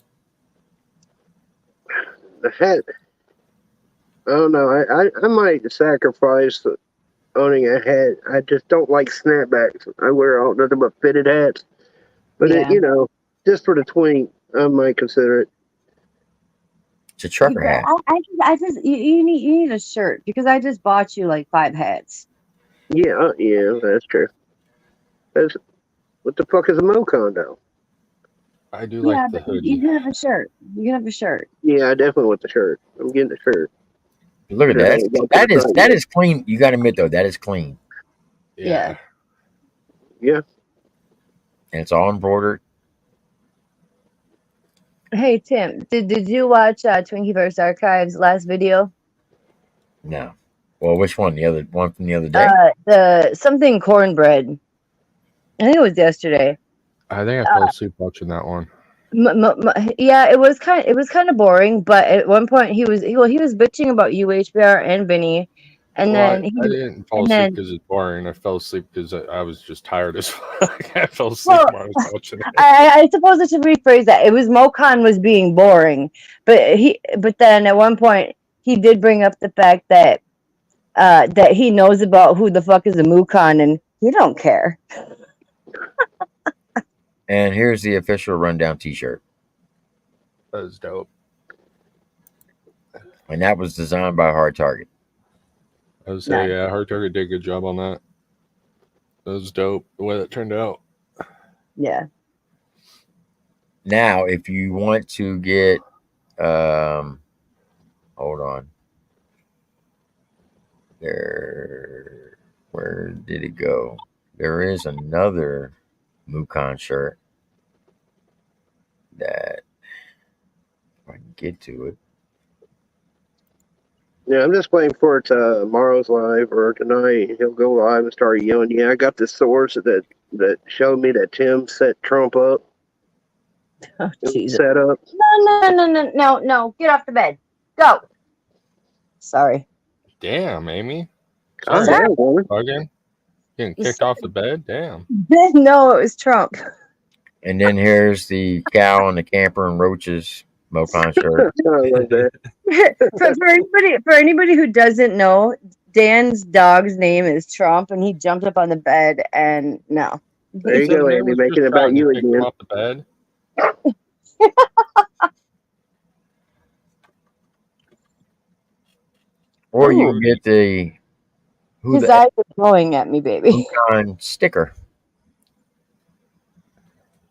The hat. I don't know. I might sacrifice owning a hat. I just don't like snapbacks. I wear all nothing but fitted hats. But Yeah. just for the twink, I might consider it. It's a trucker hat. I just you need a shirt because I just bought you like 5 hats. Yeah, that's true. What the fuck is a Mo condo? I do Yeah, like the but you hoodie. can have a shirt. You can have a shirt. Yeah, I definitely want the shirt. I'm getting the shirt. Look at Yeah, that. go to the site, That yeah. is clean. You got to admit though, that is clean, Yeah. Yeah. and it's all embroidered. Hey Tim, did you watch Twinkievers Archives last video? No. Well, which one? The other one from the other day? The something cornbread. I think it was yesterday. I think I fell asleep watching that one. Yeah, it was kind of boring, but at one point he was bitching about UHBR and Vinny, and Well, then I didn't fall asleep because it's boring. I fell asleep because I was just tired as fuck. I fell asleep Well, while I was watching it. I suppose I should rephrase that. It was Mokan was being boring, but then at one point he did bring up the fact that that he knows about who the fuck is a Mukon and he don't care. And here's the official rundown T-shirt, That was dope. and that was designed by Hard Target. I would say, yeah, Hard Target did a good job on that. That was dope the way that turned out. Yeah. Now, if you want to get, hold on, there, where did it go? There is another Mukon shirt that if I can get to it. Yeah, I'm just waiting for it tomorrow's live or tonight. He'll go live and start yelling. Yeah, I got the source that showed me that Tim set Trump up. Oh, Jesus. Set up. No. Get off the bed. Go. Sorry. Damn, Amy. Calm Sorry. down, woman. Again? Getting kicked off the bed? Damn. No, it was Trump. And then here's the cow and the camper and roaches Mokon shirt. I love that. for anybody who doesn't know, Dan's dog's name is Trump, and he jumped up on the bed and no. There you go, Amy, making it about you again. Off the bed. Or you can get the His eyes are glowing at me, baby. Mukon sticker.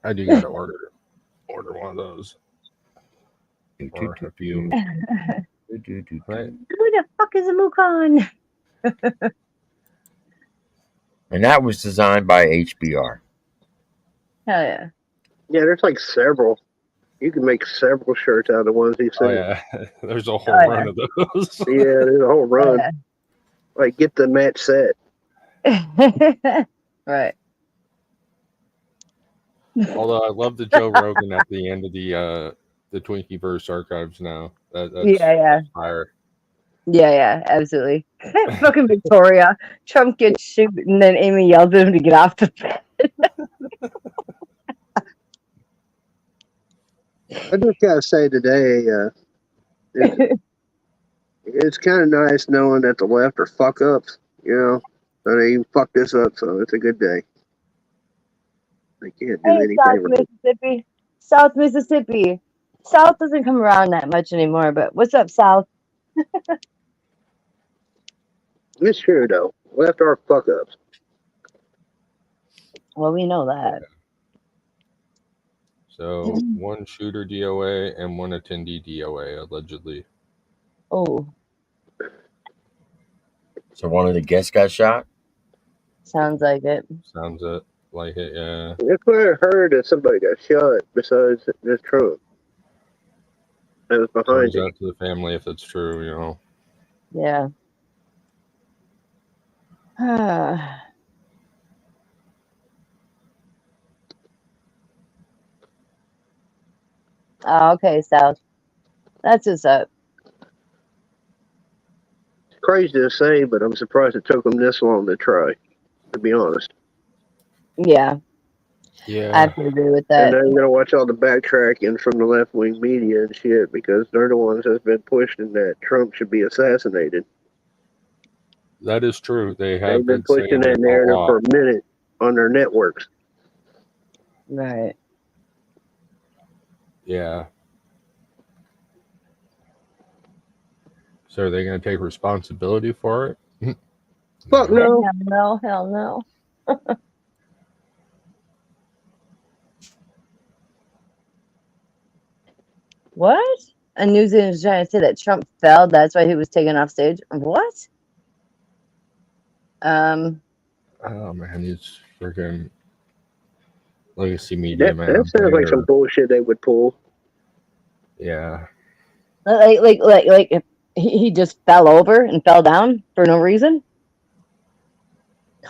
I do gotta order one of those. Or a few. Who the fuck is a Mukon? And that was designed by HBR. Hell yeah. Yeah, there's like several. You can make several shirts out of the ones he sent. Oh, yeah. There's a whole run of those. Yeah, there's a whole run. Yeah. Like, get the match set. Right. Although I love the Joe Rogan at the end of the Twinkieverse archives now. That's Yeah. fire. Yeah, absolutely. Fucking Victoria. Trump gets shoot, and then Amy yells at him to get off the bed. I just gotta say today, it's kind of nice knowing that the left are fuck ups. So they even fuck this up, so it's a good day. They can't do anything wrong. South Mississippi. South doesn't come around that much anymore, but what's up, South? It's true though. Left are fuck ups. Well, we know that. So one shooter DOA and one attendee DOA allegedly. Oh. So one of the guests got shot? Sounds like it. Sounds like it, yeah. That's what I heard that somebody got shot besides this Trump. That was behind Goes it. out to the family if it's true, Yeah. Oh, okay, South. That's what's up. It's crazy to say, but I'm surprised it took them this long to try, to be honest. Yeah, I Yeah. have to agree with And that. then I'm gonna watch all the backtracking from the left wing media and shit because they're the ones that's been pushing that Trump should be assassinated. That is true. They have They've been been saying pushing that it a narrative lot. for a minute on their networks. Right. Yeah. So are they going to take responsibility for it? Fuck no. Hell no. Hell no. What? A news agent was trying to say that Trump fell. That's why he was taken off stage. What? Oh man, he's freaking legacy media That man. sounds like some bullshit they would pull. Yeah. Like if he just fell over and fell down for no reason.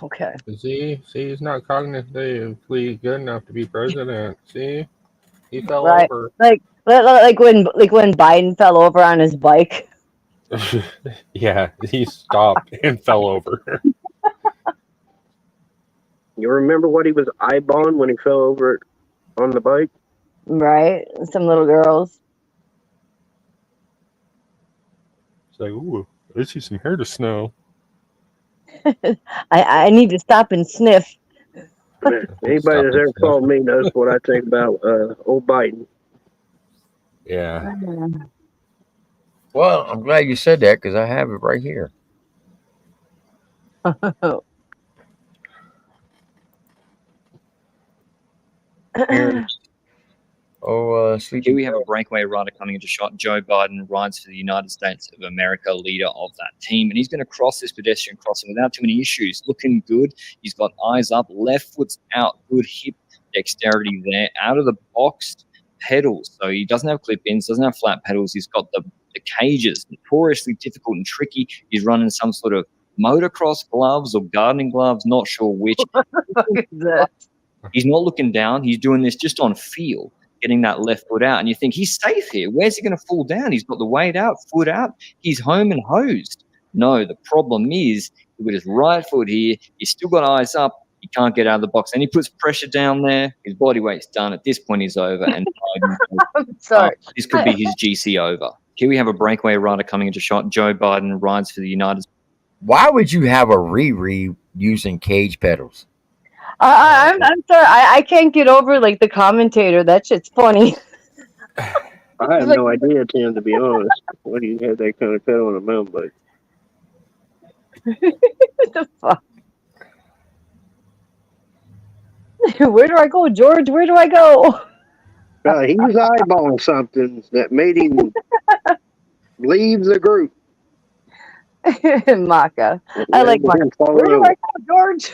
Okay. See, he's not cognitively good enough to be president. See, he fell Right. over. Like when Biden fell over on his bike. Yeah, he stopped and fell over. You remember what he was eyeballing when he fell over on the bike? Right. Some little girls. It's like, ooh, I see some hair to snow. I need to stop and sniff. Anybody that's ever followed me knows what I think about old Biden. Yeah. Well, I'm glad you said that because I have it right here. Here we have a breakaway rider coming into shot. Joe Biden rides for the United States of America, leader of that team. And he's going to cross this pedestrian crossing without too many issues. Looking good. He's got eyes up, left foot's out, good hip dexterity there. Out of the box, pedals. So he doesn't have clip-ins, doesn't have flat pedals. He's got the cages, notoriously difficult and tricky. He's running some sort of motocross gloves or gardening gloves, not sure which. He's not looking down. He's doing this just on feel, getting that left foot out. And you think, he's safe here. Where's he going to fall down? He's got the weight out, foot out. He's home and hosed. No, the problem is with his right foot here, he's still got eyes up. He can't get out of the box. And he puts pressure down there. His body weight's done. At this point, he's over. And I'm sorry. This could be his GC over. Here we have a breakaway rider coming into shot. Joe Biden rides for the United States. Why would you have a Riri using cage pedals? I'm sorry. I can't get over like the commentator. That shit's funny. I have no idea, Tim, to be honest, when you had that kind of pedal on a mountain bike. What the fuck? Where do I go, George? Where do I go? He was eyeballing something that made him leave the group. Maka. I like Maka. Where do I go, George?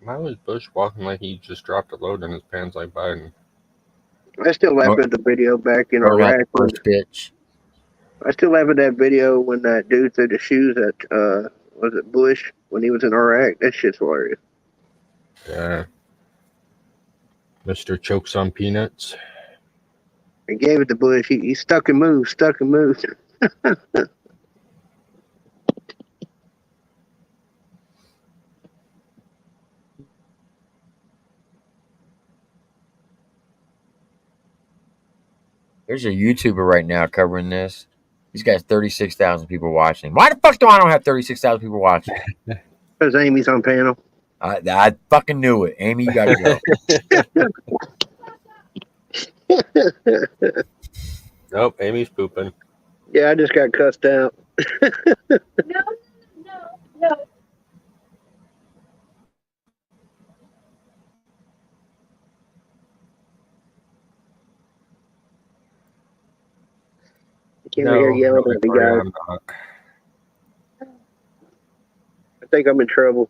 Why was Bush walking like he just dropped a load in his pants like Biden? I still laugh at the video back in Or like Iraq. first pitch. I still laugh at that video when that dude threw the shoes at was it Bush when he was in Iraq? That shit's hilarious. Yeah. Mr. Chokes on Peanuts. He gave it to Bush. He stuck and moved, stuck and moved. There's a YouTuber right now covering this. He's got 36,000 people watching. Why the fuck do I don't have 36,000 people watching? Because Amy's on panel. I fucking knew it. Amy, you gotta go. Nope, Amy's pooping. Yeah, I just got cussed out. No. Can't hear yelling at me, guys. I'm not. I think I'm in trouble.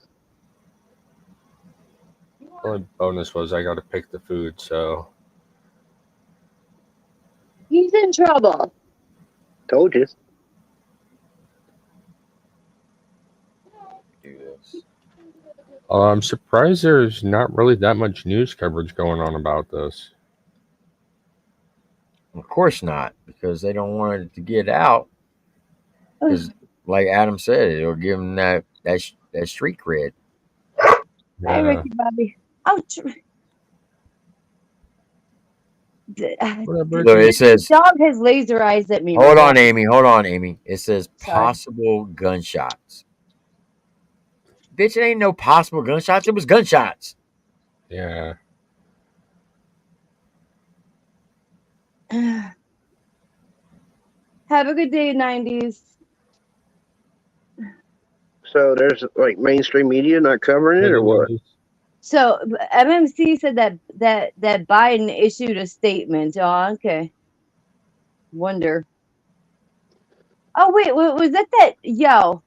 The only bonus was I got to pick the food, so. He's in trouble. Told you. Do this. I'm surprised there's not really that much news coverage going on about this. Of course not, because they don't want it to get out. Because, like Adam said, it'll give them that street cred. Hi, Ricky Bobby. Oh, Look, it says. Dog has laser eyes at me. Hold right on, now. Amy. Hold on, Amy. It says Sorry. possible gunshots. Bitch, it ain't no possible gunshots. It was gunshots. Yeah. Have a good day, 90s. So there's like mainstream media not covering it, or what? So MMC said that Biden issued a statement. Oh, okay. Wonder. Oh wait, was that yo?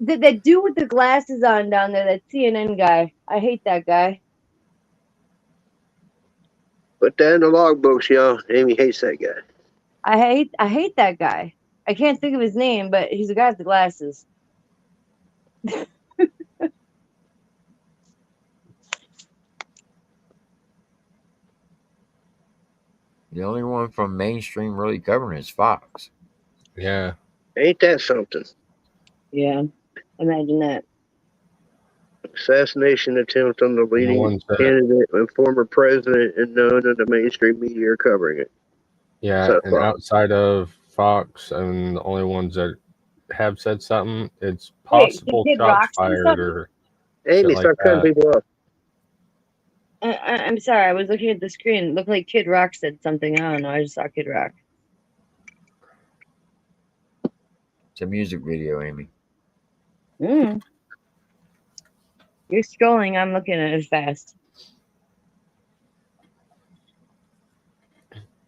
That dude with the glasses on down there, that CNN guy. I hate that guy. Put that in the logbooks, y'all. Amy hates that guy. I hate that guy. I can't think of his name, but he's the guy with the glasses. The only one from mainstream really covering is Fox. Yeah. Ain't that something? Yeah. Imagine that. Assassination attempt on the leading candidate and former president, and none of the mainstream media are covering it. Yeah, So and far. outside of Fox, and the only ones that have said something, it's Wait, possible did Kid shots Rock say fired something? or Amy, shit like start cutting that. people off. I'm sorry. I was looking at the screen. It looked like Kid Rock said something. I don't know. I just saw Kid Rock. It's a music video, Amy. You're scrolling. I'm looking at it fast.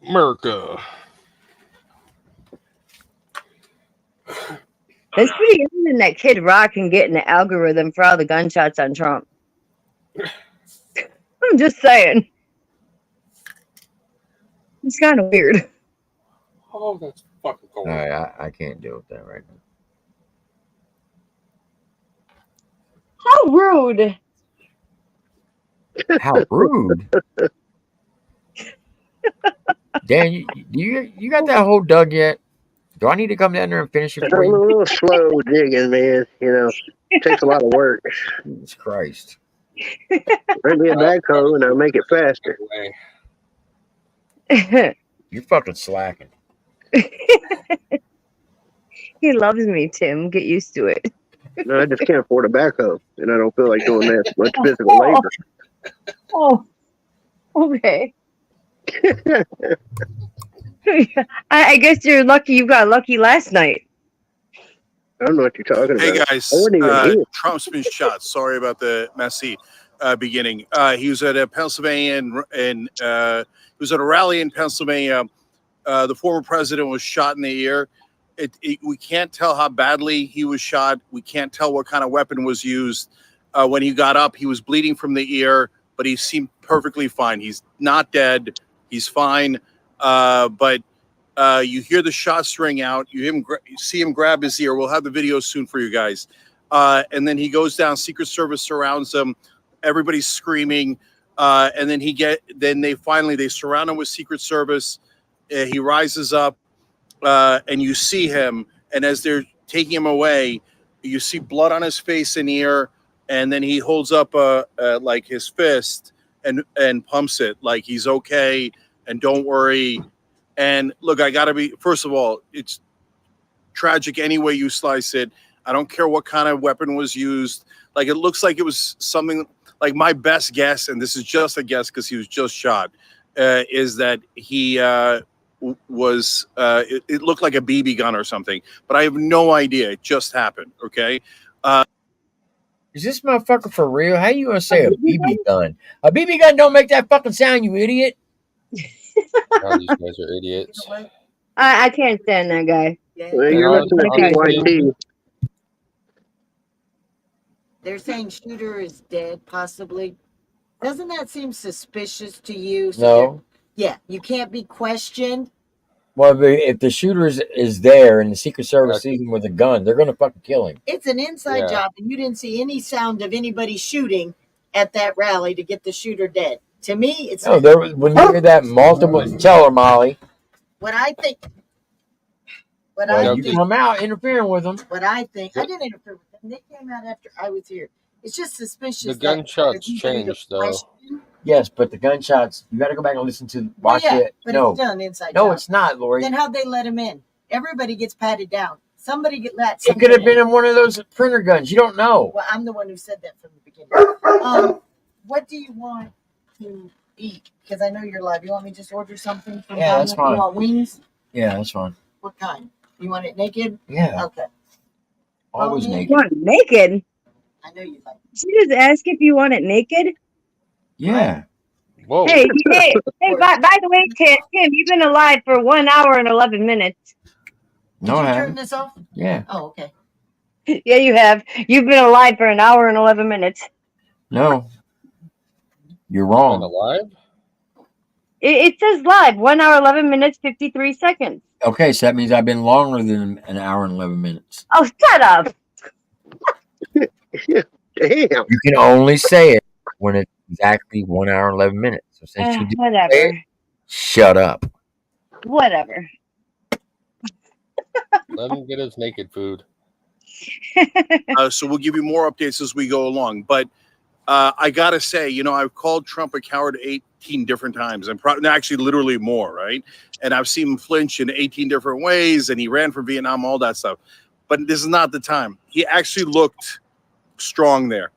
America. It's pretty interesting that Kid Rock can get in the algorithm for all the gunshots on Trump. I'm just saying. It's kind of weird. Oh, that's fucking cool. All right, I can't deal with that right now. How rude. How rude. Dan, you got that hole dug yet? Do I need to come down there and finish it I'm for a you? little slow digging, man. You know, it takes a lot of work. Jesus Christ. Bring me a backhoe and I'll make it faster. You're fucking slacking. He loves me, Tim. Get used to it. No, I just can't afford a backhoe, and I don't feel like doing that much physical labor. Oh, okay. I guess you're lucky you got lucky last night. I don't know what you're talking about. Hey guys, I wasn't even here. Trump's been shot. Sorry about the messy beginning. He was at a Pennsylvania and he was at a rally in Pennsylvania. The former president was shot in the ear. We can't tell how badly he was shot. We can't tell what kind of weapon was used. When he got up, he was bleeding from the ear, but he seemed perfectly fine. He's not dead. He's fine. But you hear the shots ring out. You see him grab his ear. We'll have the video soon for you guys. And then he goes down. Secret Service surrounds him. Everybody's screaming. And then they surround him with Secret Service. He rises up, and you see him. And as they're taking him away, you see blood on his face and ear. And then he holds up like his fist and pumps it like he's okay and don't worry. And look, I gotta be. First of all, it's tragic any way you slice it. I don't care what kind of weapon was used. Like, it looks like it was something. Like, my best guess, and this is just a guess because he was just shot, is that he was. It looked like a BB gun or something, but I have no idea. It just happened. Okay. Is this motherfucker for real? How you gonna say a BB gun? A BB gun don't make that fucking sound, you idiot. God, these guys are idiots. I can't stand that guy. Well, you're listening to TYT. They're saying shooter is dead, possibly. Doesn't that seem suspicious to you? No. Yeah, you can't be questioned. Well, if the shooter is there and the Secret Service sees him with a gun, they're going to fucking kill him. It's an inside job, and you didn't see any sound of anybody shooting at that rally to get the shooter dead. To me, it's No, when you hear that multiple, tell her, Molly. what I think. You come out interfering with them. What I think, I didn't interfere with them. They came out after I was here. It's just suspicious. The gunshots changed, though. Yes, but the gunshots, you got to go back and listen to watch it. But No, it's done inside. no, job. it's not, Lori. Then how'd they let him in? Everybody gets patted down. Somebody get let. It could have been in one of those printer guns. You don't know. Well, I'm the one who said that from the beginning. What do you want to eat? Because I know you're live. You want me to just order something from Yeah, that's fine. You want wings? Yeah, that's fine. What kind? You want it naked? Yeah. Okay. Always naked. You want it naked? I know you like it. Did you just ask if you want it naked? Yeah. Whoa. Hey, by the way, Tim, you've been alive for 1 hour and 11 minutes. No, Did I you turn haven't. this off? Yeah. Oh, okay. Yeah, you have. You've been alive for 1 hour and 11 minutes. No. You're wrong. Alive? It says live, 1 hour, 11 minutes, 53 seconds. Okay, so that means I've been longer than an hour and 11 minutes. Oh, shut up. Damn. You can only say it when it's exactly 1 hour and 11 minutes. So since you didn't Whatever. say it, shut up. Whatever. Let him get his naked food. So we'll give you more updates as we go along. But I got to say, I've called Trump a coward 18 different times, and actually literally more, right? And I've seen him flinch in 18 different ways, and he ran from Vietnam, all that stuff. But this is not the time. He actually looked strong there.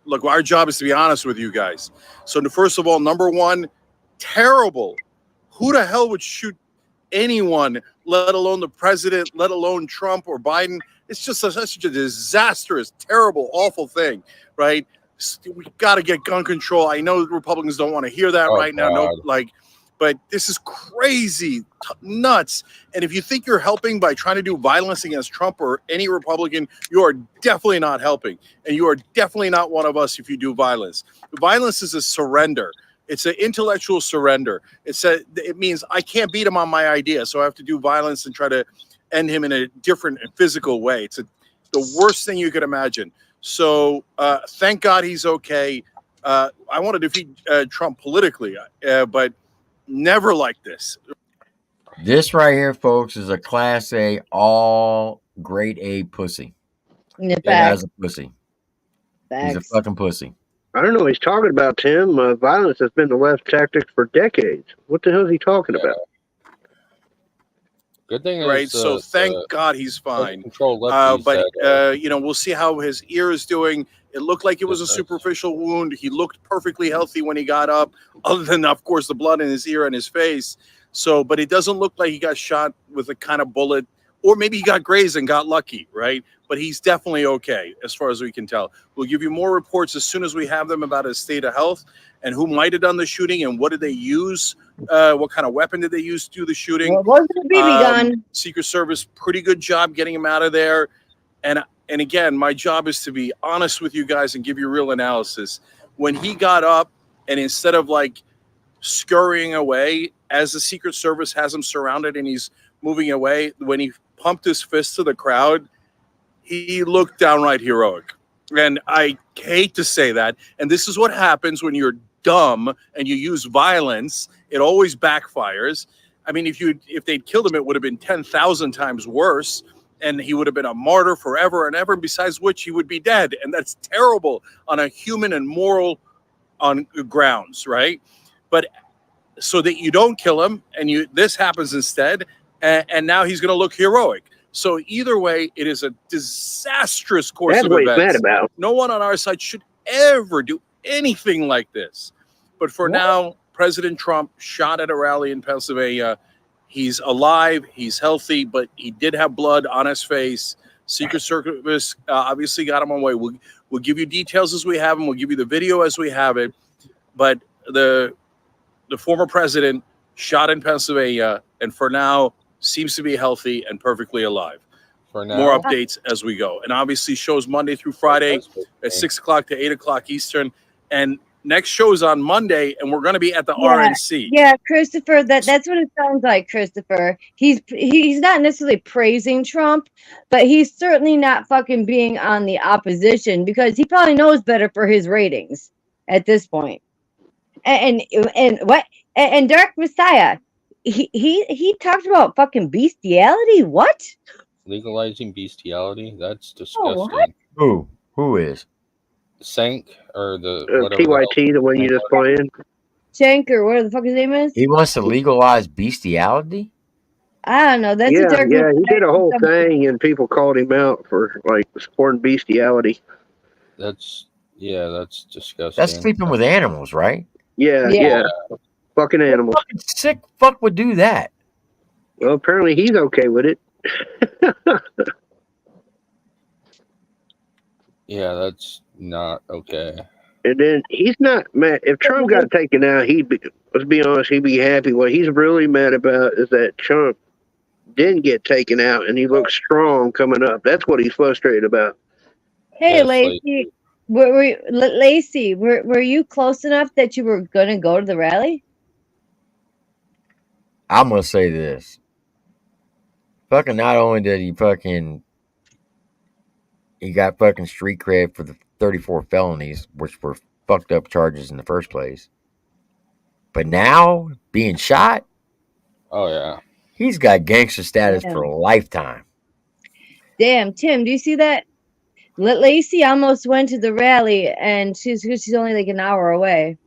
Look, our job is to be honest with you guys. So first of all, number one, terrible. Who the hell would shoot anyone, let alone the president, let alone Trump or Biden? It's just such a disastrous, terrible, awful thing, right? We got to get gun control. I know Republicans don't want to hear that right now. No, but this is crazy, nuts. And if you think you're helping by trying to do violence against Trump or any Republican, you are definitely not helping. And you are definitely not one of us if you do violence. Violence is a surrender. It's an intellectual surrender. It means I can't beat him on my idea, so I have to do violence and try to end him in a different physical way. It's the worst thing you could imagine. So thank God he's okay. I want to defeat Trump politically, but never like this. This right here, folks, is a Class A, all grade A pussy. Yeah, That guy's a pussy. Facts. He's a fucking pussy. I don't know what he's talking about, Tim. Violence has been the left tactic for decades. What the hell is he talking about? Good thing is, right. So thank God he's fine. Control but we'll see how his ear is doing. It looked like it was a superficial wound. He looked perfectly healthy when he got up, other than, of course, the blood in his ear and his face. So, but it doesn't look like he got shot with a kind of bullet, or maybe he got grazed and got lucky, right? But he's definitely okay, as far as we can tell. We'll give you more reports as soon as we have them about his state of health and who might have done the shooting and what did they use, what kind of weapon did they use to do the shooting. Well, it wasn't a BB gun. Secret Service, pretty good job getting him out of there. And again, my job is to be honest with you guys and give you real analysis. When he got up and instead of like scurrying away as the Secret Service has him surrounded and he's moving away, when he pumped his fist to the crowd, he looked downright heroic. And I hate to say that. And this is what happens when you're dumb and you use violence. It always backfires. I mean, if they'd killed him, it would have been 10,000 times worse. And he would have been a martyr forever and ever, besides which he would be dead. And that's terrible on a human and moral on grounds, right? But so that you don't kill him and this happens instead. And now he's going to look heroic. So either way, it is a disastrous course That's of what he's events. mad about. No one on our side should ever do anything like this. But for now, President Trump shot at a rally in Pennsylvania. He's alive, he's healthy, but he did have blood on his face. Secret Service obviously got him on way. We'll give you details as we have them. We'll give you the video as we have it. But the former president shot in Pennsylvania, and for now seems to be healthy and perfectly alive. For now. More updates as we go. And obviously shows Monday through Friday at 6 o'clock to 8 o'clock Eastern. And Next show is on Monday, and we're going to be at the RNC. Yeah, Christopher, that's what it sounds like, Christopher. He's not necessarily praising Trump, but he's certainly not fucking being on the opposition because he probably knows better for his ratings at this point. And what and Dark Messiah, he talked about fucking bestiality. What? Legalizing bestiality? That's Oh, disgusting. what? Who is? Sank or the whatever. TYT, the one you just playing. Shank or whatever the fuck his name is. He wants to legalize bestiality? I don't know. That's Yeah, a Dark yeah, he did a whole Messiah. thing, and people called him out for like supporting bestiality. That's disgusting. That's sleeping with animals, right? Yeah. Fucking animals. Fucking sick fuck would do that. Well, apparently he's okay with it. Yeah, that's not okay. And then he's not mad. If Trump got taken out, let's be honest, he'd be happy. What he's really mad about is that Trump didn't get taken out and he looks strong coming up. That's what he's frustrated about. Hey, Lacey. Lacey, were you close enough that you were gonna go to the rally? I'm gonna say this. Fucking not only did he got fucking street cred for the 34 felonies, which were fucked up charges in the first place. But now being shot, oh yeah, he's got gangster status Yeah. for a lifetime. Damn, Tim, do you see that? Lacey almost went to the rally, and she's only like an hour away.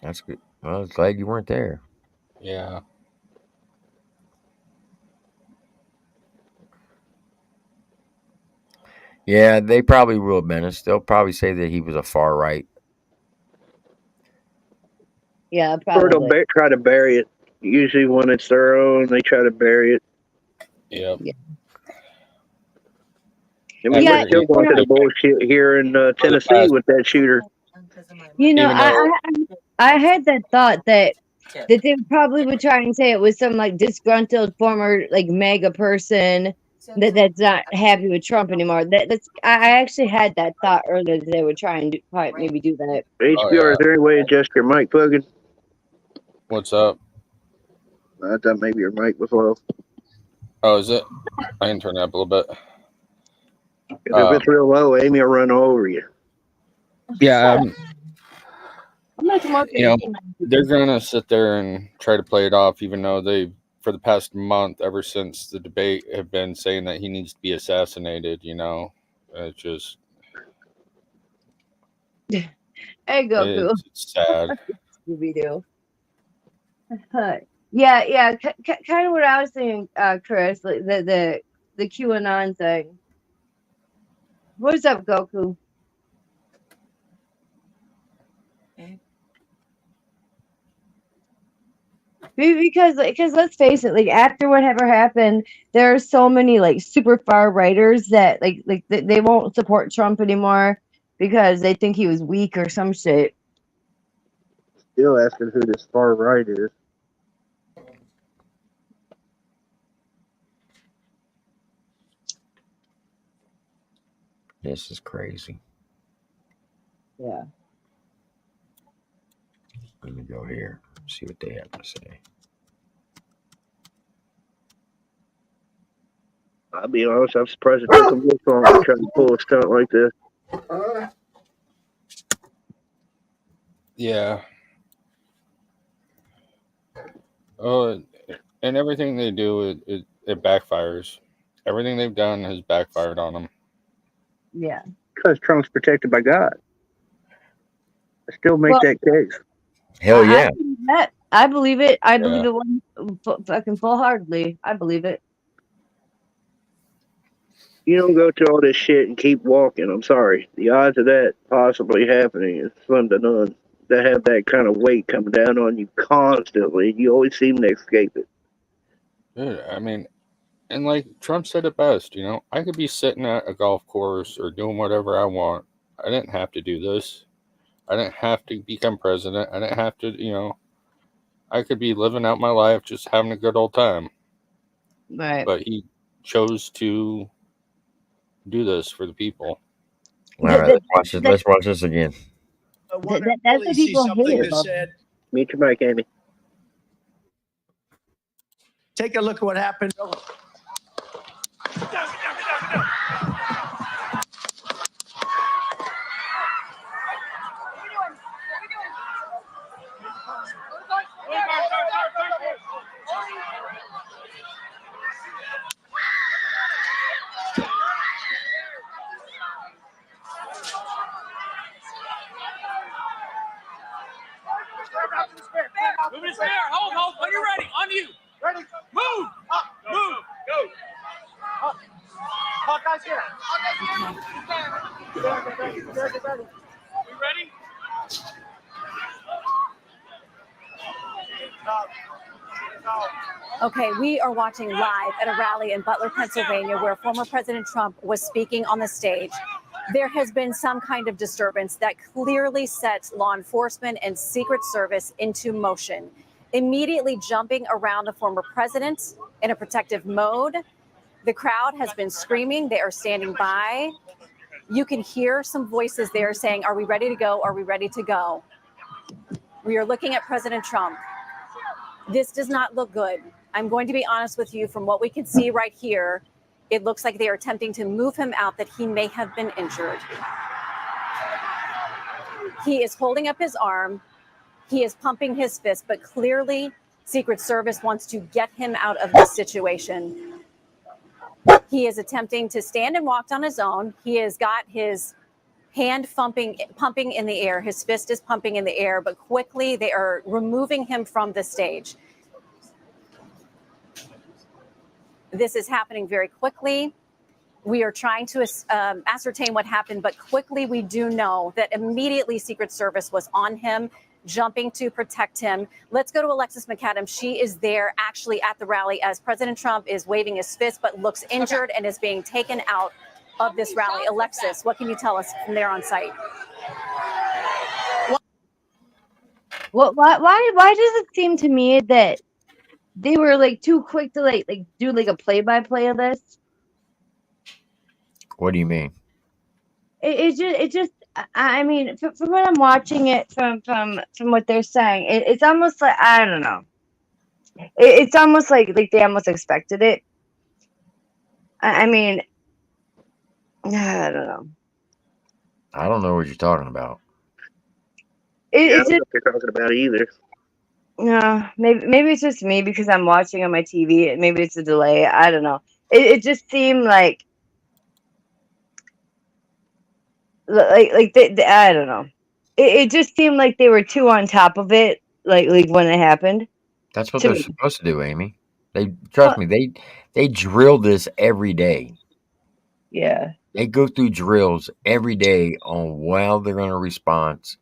That's good. Well, I was glad you weren't there. Yeah. Yeah, they probably will, Menace. They'll probably say that he was a far right. Yeah, Or they'll probably. try to bury it. Usually when it's their own, they try to bury it. Yep. I mean, we're still going through the bullshit here in Tennessee with that shooter. You know, Even though- I had that thought that they probably would try and say it was some like disgruntled former like MAGA person that's not happy with Trump anymore. That's I actually had that thought earlier that they would try and maybe do that. HBR, is there any way to adjust your mic plugin? What's up? I thought maybe your mic was low. Oh, is it? I can turn it up a little bit. If it's real low, Amy will run over you. Yeah, I'm not they're gonna sit there and try to play it off, even though they, for the past month, ever since the debate, have been saying that he needs to be assassinated. It's just. Hey, Goku. It's sad. Scooby-Doo. Yeah, kind of what I was saying, Chris, like the QAnon thing. What's up, Goku? Because let's face it, like after whatever happened, there are so many like super far righters that like they won't support Trump anymore because they think he was weak or some shit. Still asking who this far right is. This is crazy. Yeah. Let me go here, see what they have to say. I'll be honest, I'm surprised it took them this long to try to pull a stunt like this. Yeah. Oh, and everything they do, it backfires. Everything they've done has backfired on them. Yeah. Because Trump's protected by God. I still make that case. Hell yeah. I believe it. I believe it fucking full-heartedly. I believe it. You don't go through all this shit and keep walking. I'm sorry. The odds of that possibly happening is slim to none. To have that kind of weight coming down on you constantly, you always seem to escape it. Dude, I mean, and like Trump said it best, I could be sitting at a golf course or doing whatever I want. I didn't have to do this. I didn't have to become president. I didn't have to, I could be living out my life just having a good old time. Right. But he chose to do this for the people. All right, let's watch this. Let's watch this again. That's what people hate about said. Meet your mic, Amy. Take a look at what happened. Move his hair. Hold. When you're ready, on you. Ready. Move. Up. Move. Go. Hawkeye's here. We ready? Okay, we are watching live at a rally in Butler, Pennsylvania, where former President Trump was speaking on the stage. There has been some kind of disturbance that clearly sets law enforcement and Secret Service into motion, immediately jumping around the former president in a protective mode. The crowd has been screaming. They are standing by. You can hear some voices there saying, "Are we ready to go? Are we ready to go?" We are looking at President Trump. This does not look good. I'm going to be honest with you. From what we can see right here, it looks like they are attempting to move him out, that he may have been injured. He is holding up his arm. He is pumping his fist, but clearly Secret Service wants to get him out of this situation. He is attempting to stand and walk on his own. He has got his hand pumping in the air. His fist is pumping in the air, but quickly they are removing him from the stage. This is happening very quickly. We are trying to ascertain what happened, but quickly we do know that immediately Secret Service was on him, jumping to protect him. Let's go to Alexis McAdams. She is there actually at the rally as President Trump is waving his fist, but looks injured and is being taken out of this rally. Alexis, what can you tell us from there on site? Well, why does it seem to me that they were like too quick to like do like a play-by-play of this? What do you mean? It just I mean, from what I'm watching it from what they're saying, it's almost like, I don't know. It's almost like they almost expected it. I mean, I don't know. I don't know what you're talking about. I It's don't know just, what you're talking about either. no, maybe it's just me because I'm watching on my TV. Maybe it's a delay. I don't know. It just seemed like I don't know. It just seemed like they were too on top of it, like when it happened. That's what To they're me. supposed to do, Amy. They trust me. They drill this every day. Yeah. They go through drills every day on how they're going to respond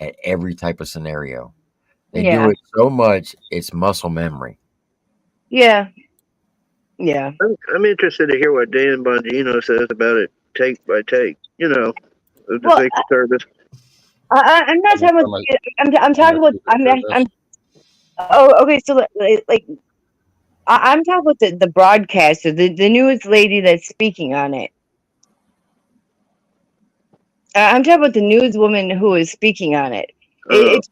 at every type of scenario. They do Yeah. it so much, it's muscle memory. Yeah. Yeah. I'm interested to hear what Dan Bongino says about it, take by take. You know, of the Well, Secret Service. I'm not talking about. I'm talking about. I'm. Oh, okay. So like I'm talking about the broadcaster, the news lady that's speaking on it. I'm talking about the newswoman who is speaking on it. It's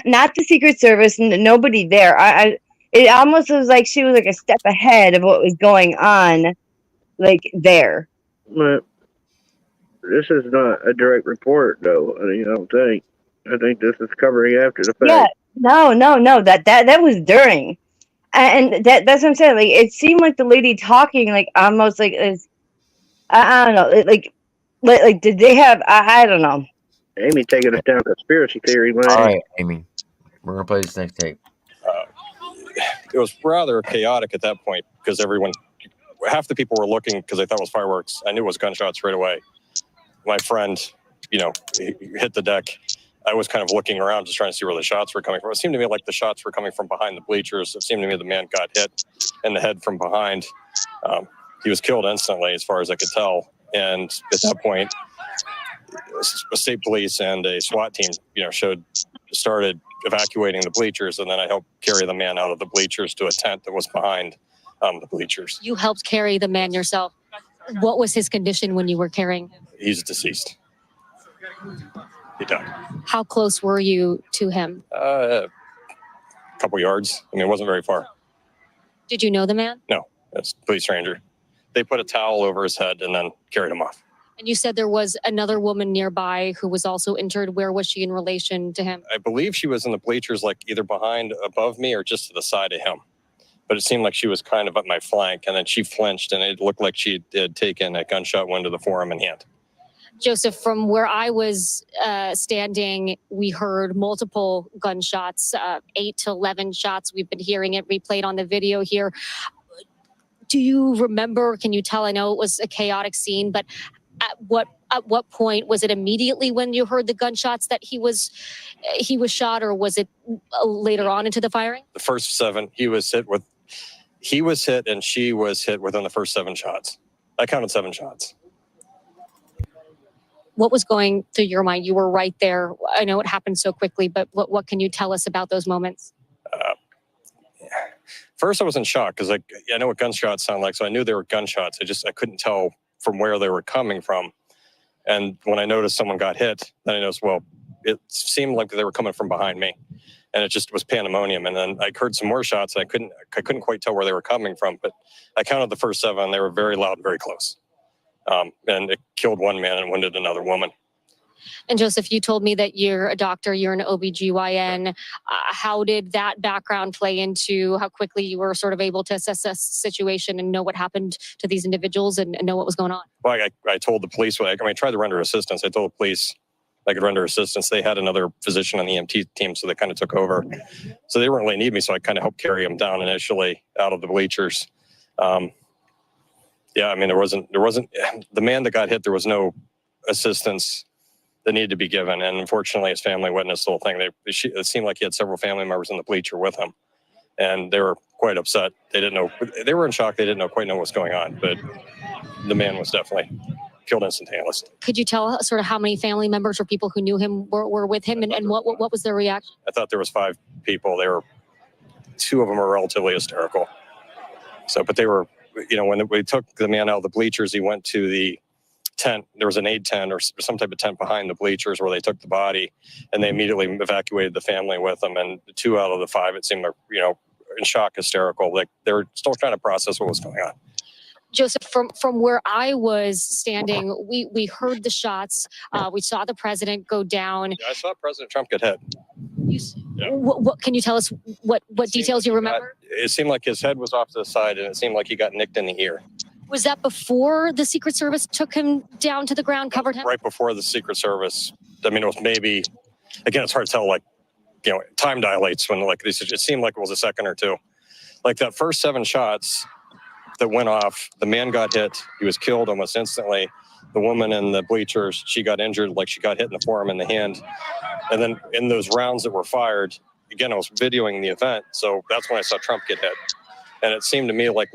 not the Secret Service. Nobody there. It almost was like she was like a step ahead of what was going on, like there. But this is not a direct report, though. I mean, I don't think. I think this is covering after the fact. Yeah. No. That was during. And that's what I'm saying. Like, it seemed like the lady talking, like, almost like is, I don't know, like did they have? I don't know. Amy taking us down conspiracy theory lane. All right, Amy, we're gonna play this next tape. It was rather chaotic at that point because half the people were looking because they thought it was fireworks. I knew it was gunshots right away. My friend, he hit the deck. I was kind of looking around just trying to see where the shots were coming from. It seemed to me like the shots were coming from behind the bleachers. It seemed to me the man got hit in the head from behind. He was killed instantly, as far as I could tell. And at that point, a state police and a SWAT team, started evacuating the bleachers, and then I helped carry the man out of the bleachers to a tent that was behind the bleachers. You helped carry the man yourself. What was his condition when you were carrying him? He's deceased. He died. How close were you to him? A couple yards. I mean, it wasn't very far. Did you know the man? No, that's a complete stranger. They put a towel over his head and then carried him off. And you said there was another woman nearby who was also injured. Where was she in relation to him? I believe she was in the bleachers, like either behind, above me, or just to the side of him. But it seemed like she was kind of at my flank, and then she flinched, and it looked like she had taken a gunshot wound to the forearm and hand. Joseph, from where I was standing, we heard multiple gunshots, 8 to 11 shots. We've been hearing it replayed on the video here. Do you remember, can you tell, I know it was a chaotic scene, but at what point, was it immediately when you heard the gunshots that he was shot, or was it later on into the firing? The first 7, he was hit and she was hit within the first 7 shots. I counted 7 shots. What was going through your mind? You were right there. I know it happened so quickly, but what can you tell us about those moments? First, I was in shock because I know what gunshots sound like, so I knew they were gunshots. I couldn't tell from where they were coming from. And when I noticed someone got hit, then I noticed, well, it seemed like they were coming from behind me. And it just was pandemonium. And then I heard some more shots, and I couldn't quite tell where they were coming from. But I counted the first 7, and they were very loud, very close. And it killed one man and wounded another woman. And Joseph, you told me that you're a doctor, you're an OBGYN. How did that background play into how quickly you were sort of able to assess the situation and know what happened to these individuals and know what was going on? Well, I told the police, I tried to render assistance. I told the police I could render assistance. They had another physician on the EMT team, so they kind of took over. So they didn't really need me, so I kind of helped carry them down initially out of the bleachers. Yeah, I mean, there wasn't the man that got hit, there was no assistance that needed to be given. And unfortunately, his family witnessed the whole thing. It seemed like he had several family members in the bleacher with him, and they were quite upset. They didn't know, they were in shock. They didn't quite know what was going on, but the man was definitely killed instantaneously. Could you tell sort of how many family members or people who knew him were with him, and what was their reaction? I thought there was 5 people. 2 of them were relatively hysterical. So, but they were, when we took the man out of the bleachers, he went to the tent. There was an aid tent or some type of tent behind the bleachers where they took the body, and they immediately evacuated the family with them. And 2 out of the 5, it seemed, in shock, hysterical. Like they were still trying to process what was going on. Joseph, from where I was standing, we heard the shots. We saw the president go down. Yeah, I saw President Trump get hit. What can you tell us? What details you remember? It seemed like his head was off to the side, and it seemed like he got nicked in the ear. Was that before the Secret Service took him down to the ground, covered him? Right before the Secret Service. I mean, it was maybe, again, it's hard to tell, time dilates when, it seemed like it was a second or 2. Like that first 7 shots that went off, the man got hit. He was killed almost instantly. The woman in the bleachers, she got injured, like she got hit in the forearm and the hand. And then in those rounds that were fired, again, I was videoing the event, so that's when I saw Trump get hit. And it seemed to me like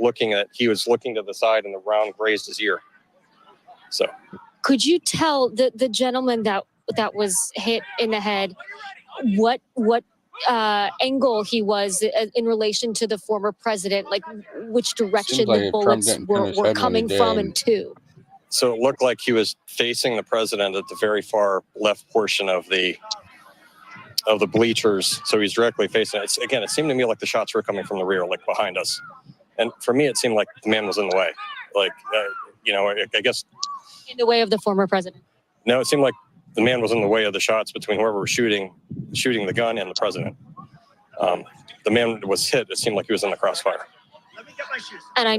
he was looking to the side and the round grazed his ear. So. Could you tell the gentleman that was hit in the head what angle he was in relation to the former president, like which direction the bullets were coming from and to? So it looked like he was facing the president at the very far left portion of the bleachers. So he's directly facing it. It seemed to me like the shots were coming from the rear, like behind us. And for me, it seemed like the man was in the way. I guess. In the way of the former president? No, it seemed like the man was in the way of the shots between whoever was shooting the gun and the president. The man was hit. It seemed like he was in the crossfire. And I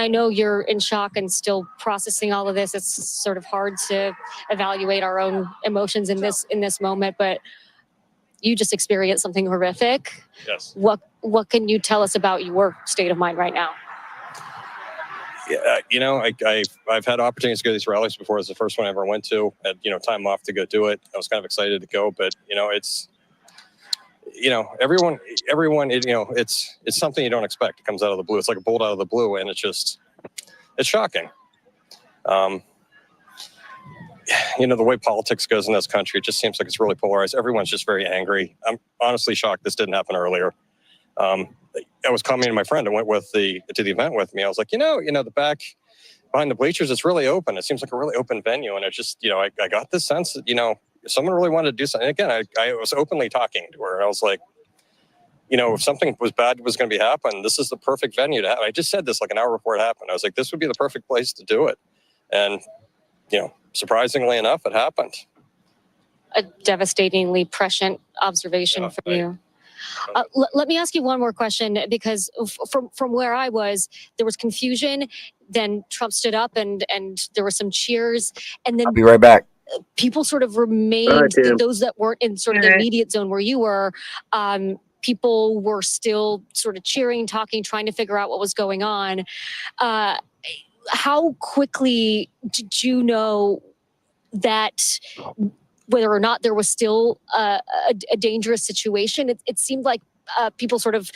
know, you're in shock and still processing all of this. It's sort of hard to evaluate our own emotions in this moment, but you just experienced something horrific. Yes. What can you tell us about your state of mind right now? Yeah, I've had opportunities to go to these rallies before. It's the first one I ever went to. I had, time off to go do it. I was kind of excited to go, but it's, everyone, it's something you don't expect. It comes out of the blue. It's like a bolt out of the blue, and it's shocking. The way politics goes in this country, it just seems like it's really polarized. Everyone's just very angry. I'm honestly shocked this didn't happen earlier. I was commenting to my friend who went to the event with me. I was like, the back behind the bleachers, it's really open. It seems like a really open venue. And it just, I got this sense that, if someone really wanted to do something, again, I was openly talking to her. I was like, if something was bad was going to be happening, this is the perfect venue to have. I just said this like an hour before it happened. I was like, this would be the perfect place to do it. And, surprisingly enough, it happened. A devastatingly prescient observation from you. Let me ask you one more question, because from where I was, there was confusion. Then Trump stood up and there were some cheers. And then I'll be right back. People sort of remained, those that weren't in sort of the immediate zone where you were, people were still sort of cheering, talking, trying to figure out what was going on. How quickly did you know that whether or not there was still a dangerous situation? It seemed like people sort of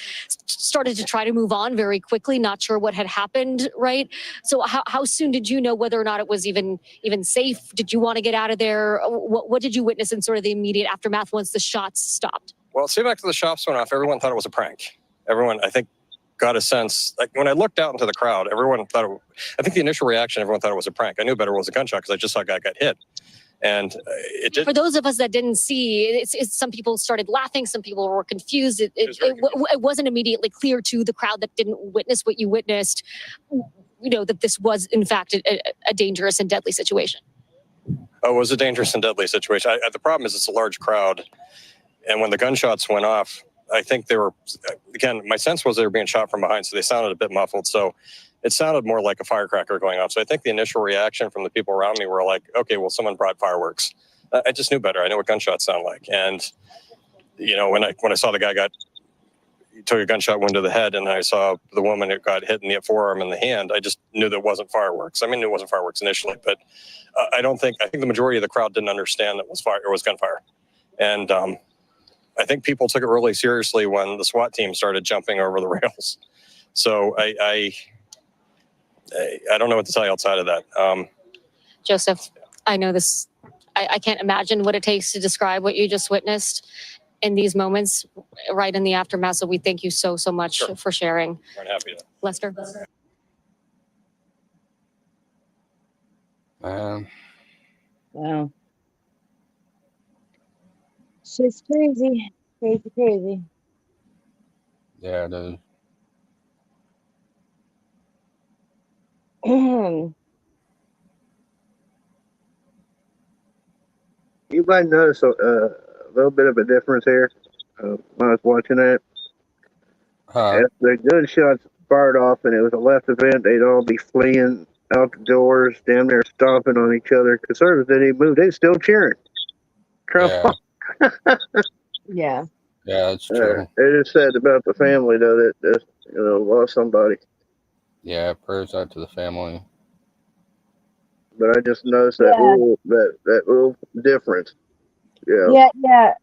started to try to move on very quickly, not sure what had happened, right? So how soon did you know whether or not it was even safe? Did you want to get out of there? What did you witness in sort of the immediate aftermath once the shots stopped? Well, see, back to the shots went off, everyone thought it was a prank. Everyone, I think, got a sense, like when I looked out into the crowd, everyone thought, I think the initial reaction, everyone thought it was a prank. I knew better it was a gunshot because I just saw a guy got hit. And it did. For those of us that didn't see, it's some people started laughing, some people were confused. It wasn't immediately clear to the crowd that didn't witness what you witnessed, that this was in fact a dangerous and deadly situation. Oh, it was a dangerous and deadly situation. The problem is it's a large crowd. And when the gunshots went off, I think they were, again, my sense was they were being shot from behind, so they sounded a bit muffled. So it sounded more like a firecracker going off. So I think the initial reaction from the people around me were like, okay, well, someone brought fireworks. I just knew better. I know what gunshots sound like. And, when I saw the guy took a gunshot wound to the head, and I saw the woman who got hit in the forearm and the hand, I just knew that it wasn't fireworks. I mean, it wasn't fireworks initially, but I think the majority of the crowd didn't understand that it was gunfire. And I think people took it really seriously when the SWAT team started jumping over the rails. So I don't know what to tell you outside of that. Joseph, I know this, I can't imagine what it takes to describe what you just witnessed in these moments right in the aftermath. So we thank you so much for sharing. I'm happy to. Lester? Wow. Shit's crazy. Crazy. Yeah, it is. You might notice a little bit of a difference here when I was watching that. As the gunshots fired off and it was a left event, they'd all be fleeing out the doors, damn near stomping on each other. Conservatives didn't even move. They still cheering. Trump. Yeah. Yeah, that's true. It is sad about the family, though, that lost somebody. Yeah, prayers out to the family. But I just noticed that little difference. Yeah.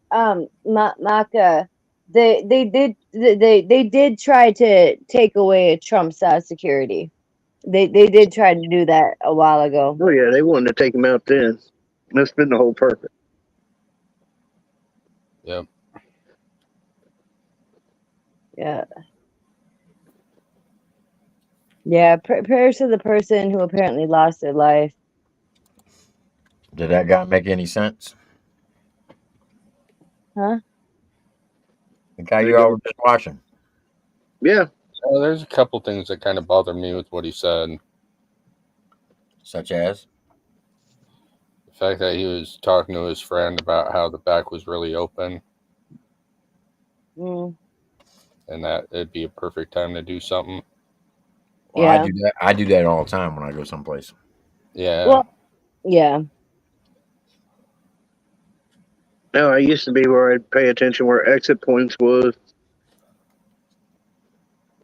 Maka, they did try to take away Trump's security. They did try to do that a while ago. Oh yeah, they wanted to take him out then. That's been the whole purpose. Yep. Yeah. Prayers to the person who apparently lost their life. Did that guy make any sense? Huh? The guy you all were just watching. Yeah. There's a couple things that kind of bother me with what he said. Such as? The fact that he was talking to his friend about how the back was really open. And that it'd be a perfect time to do something. Well, I do that all the time when I go someplace. Yeah. Well, yeah. No, I used to be where I'd pay attention where exit points was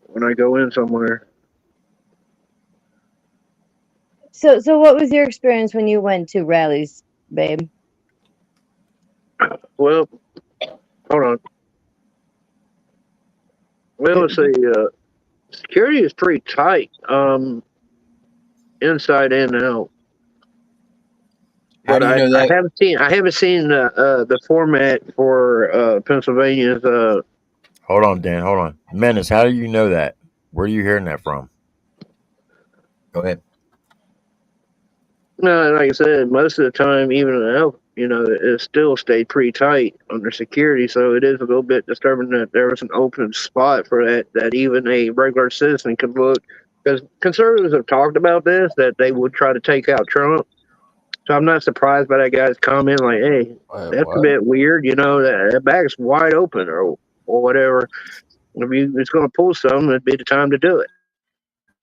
when I go in somewhere. So what was your experience when you went to rallies, babe? Well, hold on. Well, let's see. Security is pretty tight, inside and out. But I haven't seen the format for Pennsylvania's Hold on, Dan. Hold on. Menace, how do you know that? Where are you hearing that from? Go ahead. No, like I said, most of the time, even now, it still stayed pretty tight under security. So it is a little bit disturbing that there was an open spot for that even a regular citizen could look. Because conservatives have talked about this, that they would try to take out Trump. So I'm not surprised by that guy's comment, like, "Hey, that's a What? bit weird. That bag's wide open, or whatever. If you was going to pull something, it'd be the time to do it."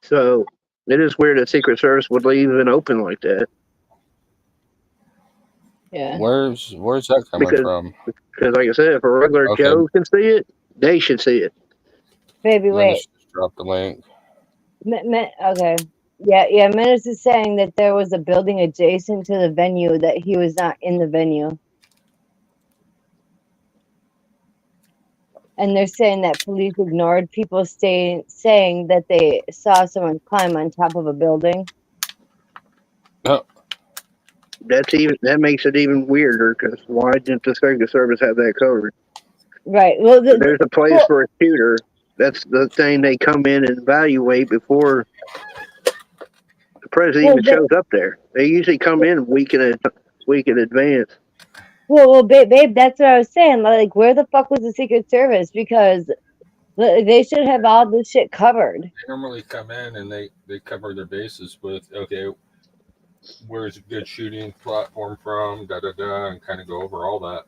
So it is weird that Secret Service would leave it open like that. Yeah. Where's that coming from? Because, like I said, if a regular Okay. Joe can see it, they should see it. Baby, Menace wait. just dropped the link. Okay. Yeah. Menace is saying that there was a building adjacent to the venue, that he was not in the venue. And they're saying that police ignored people saying that they saw someone climb on top of a building. Oh. That makes it even weirder, because why didn't the Secret Service have that covered? Right. Well, there's a place for a shooter. That's the thing they come in and evaluate before the president even shows up there. They usually come in a week in advance. Well, babe, that's what I was saying. Like, where the fuck was the Secret Service? Because they should have all this shit covered. They normally come in and they cover their bases with, okay, where's a good shooting platform from, and kind of go over all that.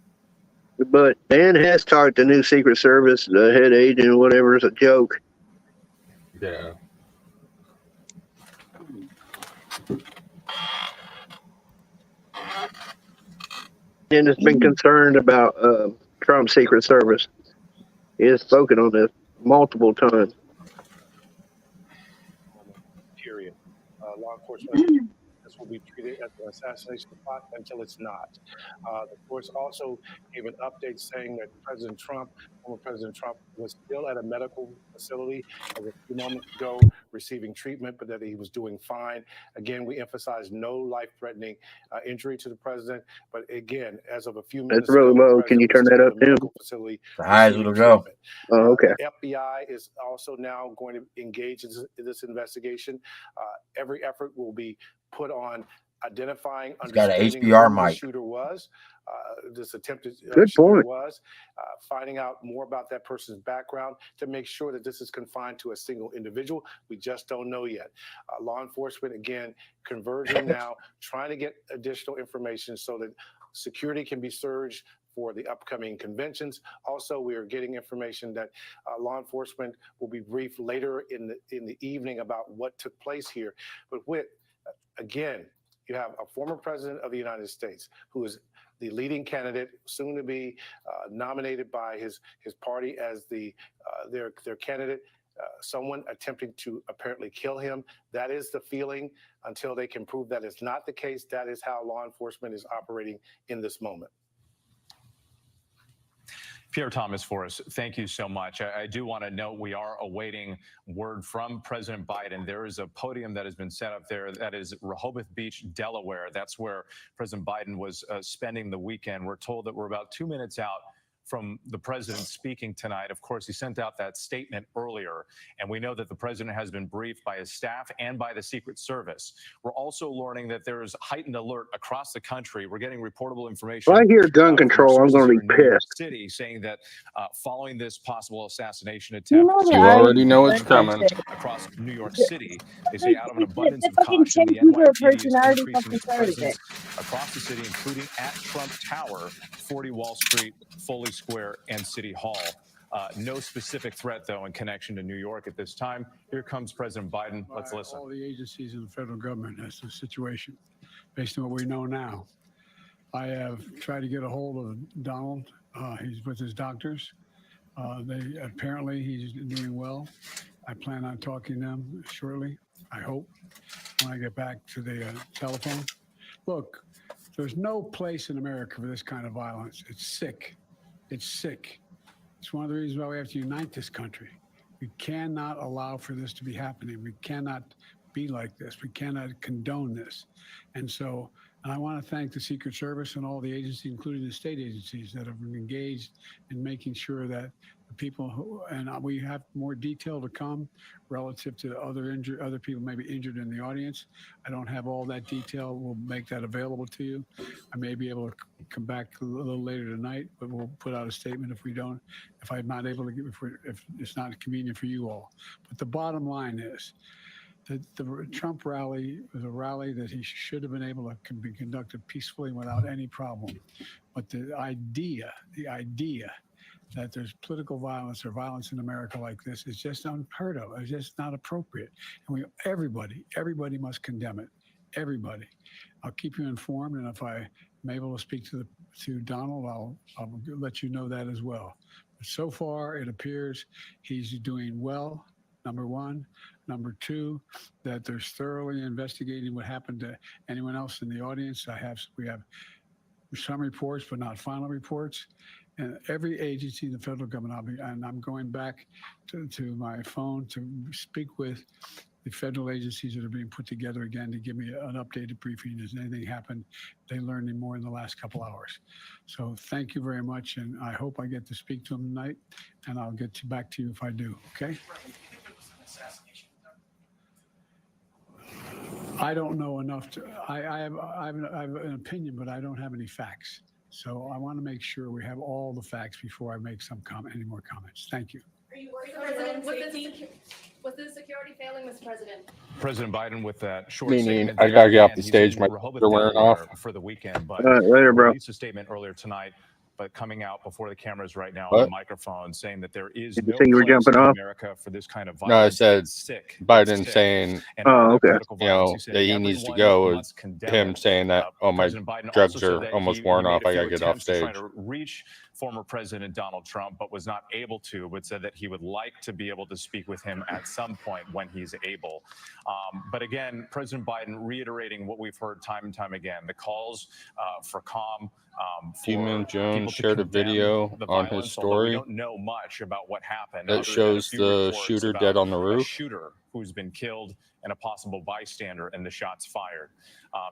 But Dan has talked the new Secret Service, the head agent or whatever, is a joke. Yeah. And has been concerned about Trump's Secret Service. He has spoken on this multiple times. Period. Law enforcement, this will be treated as an assassination plot until it's not. The courts also gave an update saying that former President Trump, was still at a medical facility as a few moments ago receiving treatment, but that he was doing fine. Again, we emphasize no life-threatening injury to the president. But again, as of a few minutes That's really ago, low. Can you turn that up, Tim? facility The highs will go. Oh, okay. FBI is also now going to engage in this investigation. Every effort will be put on identifying, He's got an understanding HBR who the mic. shooter was, this attempted Good shooter point. was, finding out more about that person's background to make sure that this is confined to a single individual. We just don't know yet. Law enforcement, again, converging now, trying to get additional information so that security can be surged for the upcoming conventions. Also, we are getting information that law enforcement will be briefed later in the evening about what took place here. But again, you have a former president of the United States who is the leading candidate, soon to be nominated by his party as their candidate. Someone attempting to apparently kill him. That is the feeling. Until they can prove that is not the case, that is how law enforcement is operating in this moment. Pierre Thomas Forrest, thank you so much. I do want to note we are awaiting word from President Biden. There is a podium that has been set up there that is Rehoboth Beach, Delaware. That's where President Biden was spending the weekend. We're told that we're about 2 minutes out from the president speaking tonight. Of course, he sent out that statement earlier, and we know that the president has been briefed by his staff and by the Secret Service. We're also learning that there is heightened alert across the country. We're getting reportable information. If I hear gun control, I'm going to be pissed. City saying that following this possible assassination attempt, You already know it's coming. across New York City, they say out of an abundance of fucking caution, the change your NYPD is personality increasing fucking its started it. presence across the city, including at Trump Tower, 40 Wall Street, Foley Square, and City Hall. No specific threat, though, in connection to New York at this time. Here comes President Biden. Let's listen. All the agencies in the federal government as to the situation, based on what we know now. I have tried to get a hold of Donald. He's with his doctors. Apparently he's doing well. I plan on talking to them shortly, I hope, when I get back to the telephone. Look, there's no place in America for this kind of violence. It's sick. It's sick. It's one of the reasons why we have to unite this country. We cannot allow for this to be happening. We cannot be like this. We cannot condone this. And so, and I want to thank the Secret Service and all the agencies, including the state agencies, that have been engaged in making sure that the people who, and we have more detail to come relative to other people maybe injured in the audience. I don't have all that detail. We'll make that available to you. I may be able to come back a little later tonight, but we'll put out a statement if I'm not able to, if it's not convenient for you all. But the bottom line is that the Trump rally was a rally that he should have been able to be conducted peacefully without any problem. But the idea that there's political violence or violence in America like this is just unheard of. It's just not appropriate. And everybody must condemn it. Everybody. I'll keep you informed, and if I'm able to speak to Donald, I'll let you know that as well. But so far, it appears he's doing well, number one. Number two, that there's thoroughly investigating what happened to anyone else in the audience. We have some reports, but not final reports. And every agency in the federal government, I'm going back to my phone to speak with the federal agencies that are being put together again to give me an updated briefing. Has anything happened? They learned any more in the last couple hours. So thank you very much, and I hope I get to speak to them tonight, and I'll get back to you if I do, okay? I don't know enough to, I have an opinion, but I don't have any facts. So I want to make sure we have all the facts before I make any more comments. Thank you. Are you worried, President? Was the security failing, Mr. President? President Biden with that short Meaning, statement. I gotta get off the He's stage. in My Rehoboth, they're wearing Delaware off. for the weekend, but Later, bro. released a statement earlier tonight, but coming out before the cameras right now on What? the microphone, saying that there is Did you no say you were place jumping in off? America for this kind of No, I violence. said It's sick. Biden It's sick. saying, And all Oh, that okay. political you violence, know, he said that he needs to everyone go. must condemn Him it. saying that, oh, my President Biden drugs also said are that almost he worn made off. a I few gotta get off attempts to try stage. to reach former President Donald Trump, but was not able to, but said that he would like to be able to speak with him at some point when he's able. But again, President Biden reiterating what we've heard time and time again, the calls for calm, for Demon Jones people to shared a condemn video the on violence, his although we story don't know much about what happened that other than a shows few the reports shooter about dead on the a roof. shooter who's been killed and a possible bystander and the shots fired.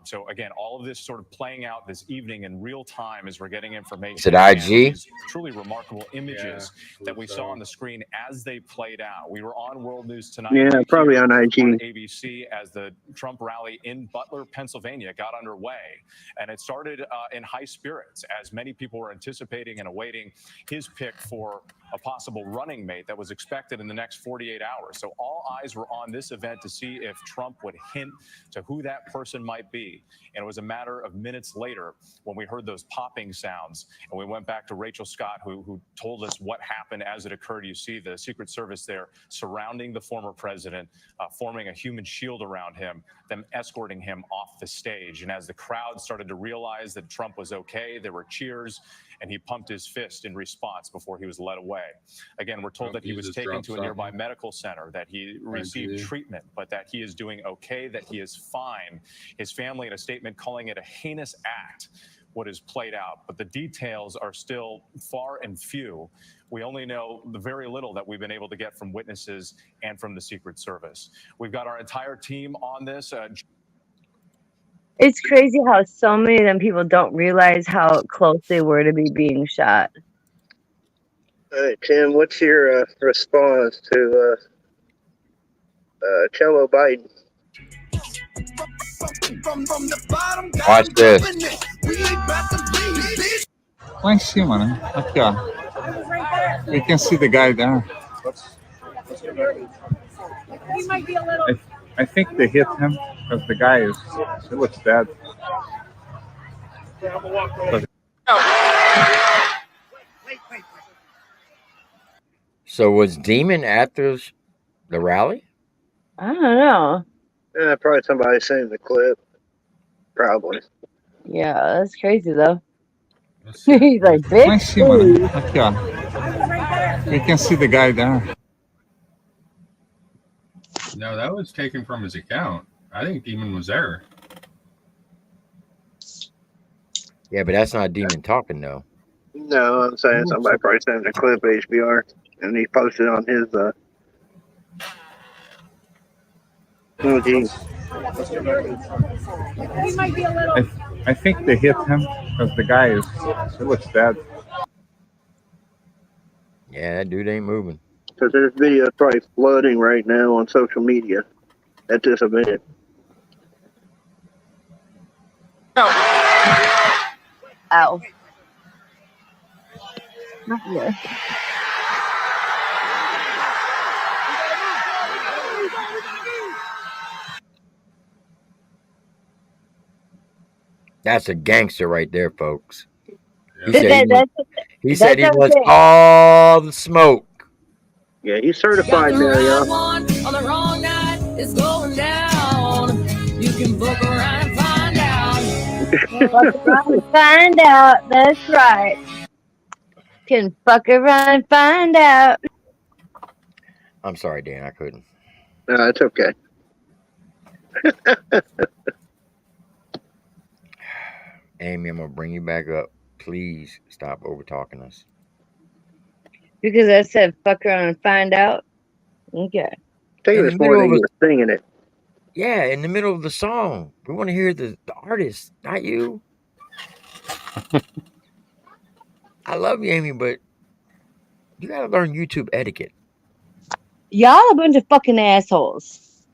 So again, all of this sort of playing out this evening in real time as we're getting information. Is it and IG? These truly remarkable images that we saw on the screen as they played out. We were on World News Tonight. Yeah, right probably here on IG. on ABC as the Trump rally in Butler, Pennsylvania got underway. And it started in high spirits as many people were anticipating and awaiting his pick for a possible running mate that was expected in the next 48 hours. So all eyes were on this event to see if Trump would hint to who that person might be. And it was a matter of minutes later when we heard those popping sounds and we went back to Rachel Scott, who told us what happened as it occurred. You see the Secret Service there surrounding the former president, forming a human shield around him, them escorting him off the stage. And as the crowd started to realize that Trump was okay, there were cheers, and he pumped his fist in response before he was led away. Again, we're told that he was taken to a nearby medical center, that he received treatment, but that he is doing okay, that he is fine. His family in a statement calling it a heinous act, what has played out. But the details are still far and few. We only know the very little that we've been able to get from witnesses and from the Secret Service. We've got our entire team on this. It's crazy how so many of them people don't realize how close they were to be being shot. All right, Tim, what's your response to Cello Biden? Watch this. Lá em cima, né? Aqui, ó. You can see the guy there. He might be a little. I think they hit him because the guy he looks dead. But So was Demon at the rally? I don't know. Probably somebody sent the clip. Probably. Yeah, that's crazy though. He's like, lá em cima, né? bitch. Aqui, ó. You can see the guy there. No, that was taken from his account. I think Demon was there. Yeah, but that's not Demon talking though. No, I'm saying somebody probably sent the clip HBR, and he posted on his. Oh, geez. He might be a little. I think they hit him because the guy is he looks dead. Yeah, that dude ain't moving. Because there's videos probably flooding right now on social media at this event. Ow. Not here. That's a gangster right there, folks. He That- said he, that's he said he that's wants okay. all the smoke. Yeah, he's certified now, y'all. On the wrong night, it's going down. You can book around and find out. Fuck around and find out. That's right. Can fuck around and find out. I'm sorry, Dan, I couldn't. No, it's okay. Amy, I'm gonna bring you back up. Please stop over talking us. Because I said fuck around and find out. Okay. I think it In was the more middle than of you a, were singing it. yeah, in the middle of the song. We want to hear the artist, not you. I love you, Amy, but you gotta learn YouTube etiquette. Y'all a bunch of fucking assholes.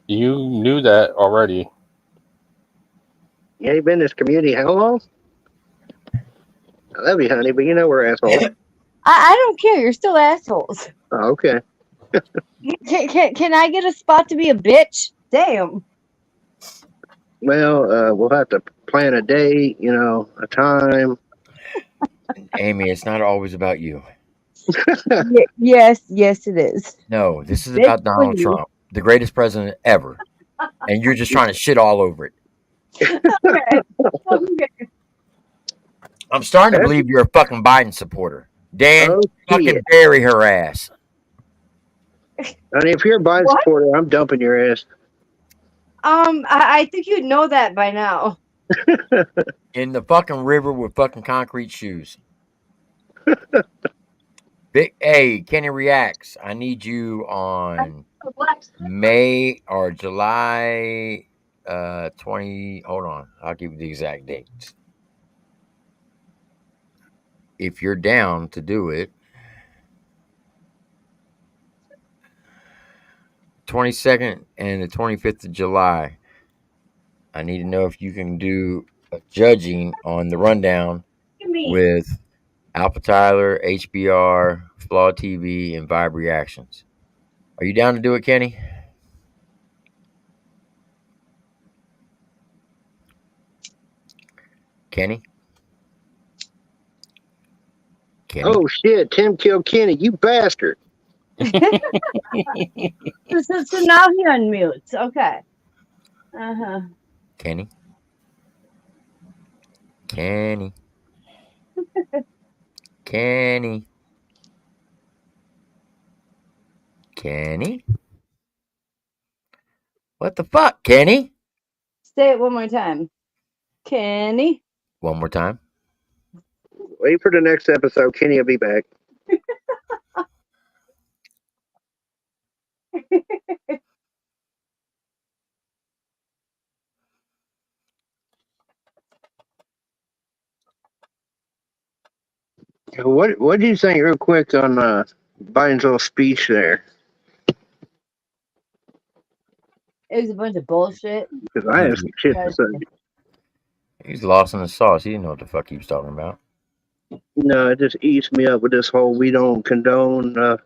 You knew that already. You ain't been in this community how long? I love you, honey, but you know we're assholes. I don't care. You're still assholes. Oh, okay. Can I get a spot to be a bitch? Damn. Well, we'll have to plan a date, a time. Amy, it's not always about you. Yes, it is. No, this is Bitch, about Donald please. Trump, the greatest president ever. And you're just trying to shit all over it. Okay. I'm starting to believe you're a fucking Biden supporter. Dan, Oh, fucking shit. bury her ass. Honey, if you're a Biden What? supporter, I'm dumping your ass. I think you'd know that by now. In the fucking river with fucking concrete shoes. Big A, Kenny Reacts. I need you on May or July 20. Hold on. I'll give you the exact dates. If you're down to do it, 22nd and the 25th of July. I need to know if you can do judging on the rundown with Alpha Tyler, HBR, Flawed TV, and Vibe Reactions. Are you down to do it, Kenny? Kenny? Oh, shit. Tim killed Kenny. You bastard. So now he unmutes. Okay. Uh-huh. Kenny? Kenny? Kenny? Kenny? What the fuck, Kenny? Say it one more time. Kenny? One more time. Wait for the next episode. Kenny will be back. What do you think, real quick, on Biden's little speech there? It was a bunch of bullshit. Because I have some shit to say. He's lost in the sauce. He didn't know what the fuck he was talking about. No, it just eats me up with this whole we don't condone. Oh,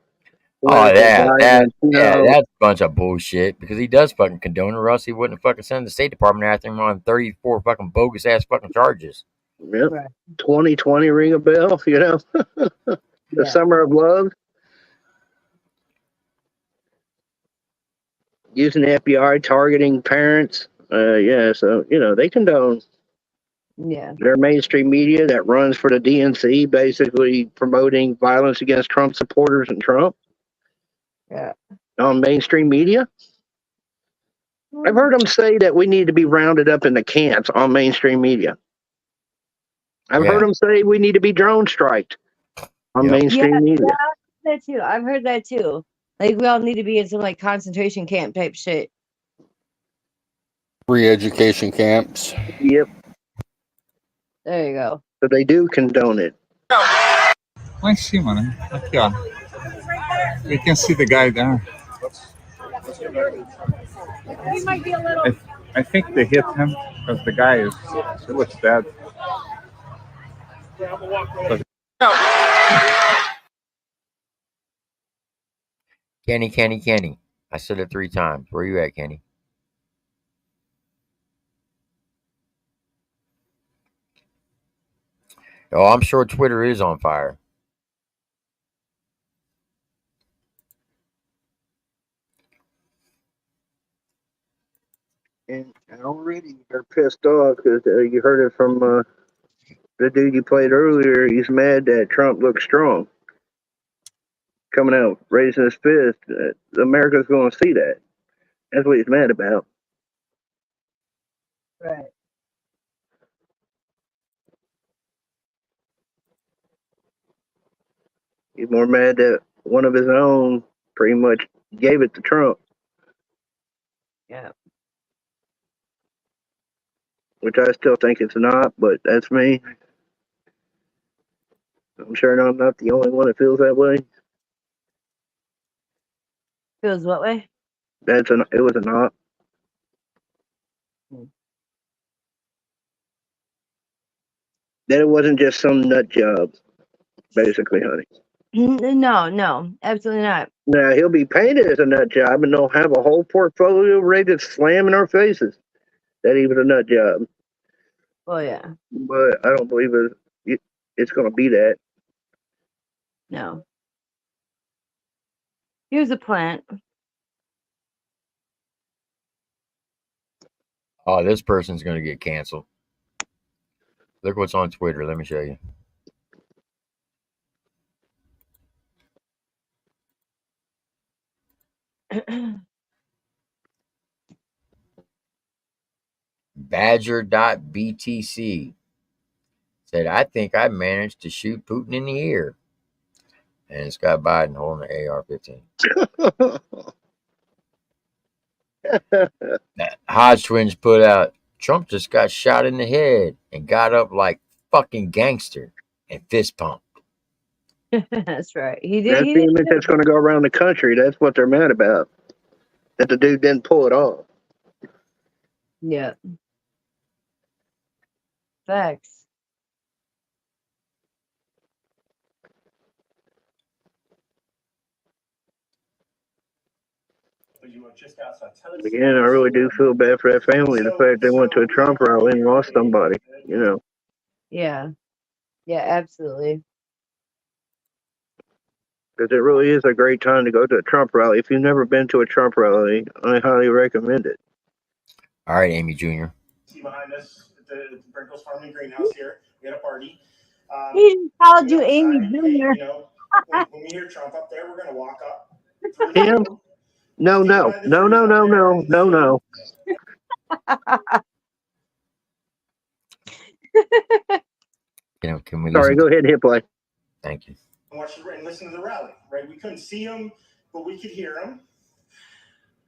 political violence, that's a bunch of bullshit. Because he does fucking condone it, or else he wouldn't fucking send the State Department after him on 34 fucking bogus ass fucking charges. Yep. 2020 ring a bell, the summer of love. Using the FBI, targeting parents. So, they condone. Yeah. Their mainstream media that runs for the DNC, basically promoting violence against Trump supporters and Trump. Yeah. On mainstream media. I've heard them say that we need to be rounded up in the camps on mainstream media. I've heard them say we need to be drone striked on mainstream media. That too. I've heard that too. Like we all need to be in some like concentration camp type shit. Re-education camps. Yep. There you go. But they do condone it. Lá em cima, né? Aqui, ó. You can see the guy there. He might be a little. I think they hit him because the guy is. He looks dead. Kenny. I said it 3 times. Where you at, Kenny? Oh, I'm sure Twitter is on fire. And already they're pissed off because you heard it from the dude you played earlier. He's mad that Trump looks strong. Coming out, raising his fist. America's going to see that. That's what he's mad about. Right. He's more mad that one of his own pretty much gave it to Trump. Yeah. Which I still think it's not, but that's me. I'm sure I'm not the only one that feels that way. Feels what way? It was a not. That it wasn't just some nut job, basically, honey. No, absolutely not. Now he'll be painted as a nut job, and they'll have a whole portfolio ready to slam in our faces that he was a nut job. Oh yeah. But I don't believe it's going to be that. No. Here's a plant. Oh, this person's going to get canceled. Look what's on Twitter. Let me show you. Badger.btc said, I think I managed to shoot Putin in the ear. And it's got Biden holding the AR-15. Hodge twins put out, Trump just got shot in the head and got up like fucking gangster and fist pumped. That's right. He did. That's the image that's going to go around the country. That's what they're mad about. That the dude didn't pull it off. Yeah. Facts. Again, I really do feel bad for that family. The fact they went to a Trump rally and lost somebody, you know. Yeah. Yeah, absolutely. Because it really is a great time to go to a Trump rally. If you've never been to a Trump rally, I highly recommend it. All right, Amy Jr. See behind us at the Brinkles Farming Greenhouse here. We had a party. He just called you Amy Jr. Hey, you know, when we hear Trump up there, we're going to walk up. Him? No. Can we Sorry, go ahead and hit play. Thank you. And listen to the rally, right? We couldn't see him, but we could hear him.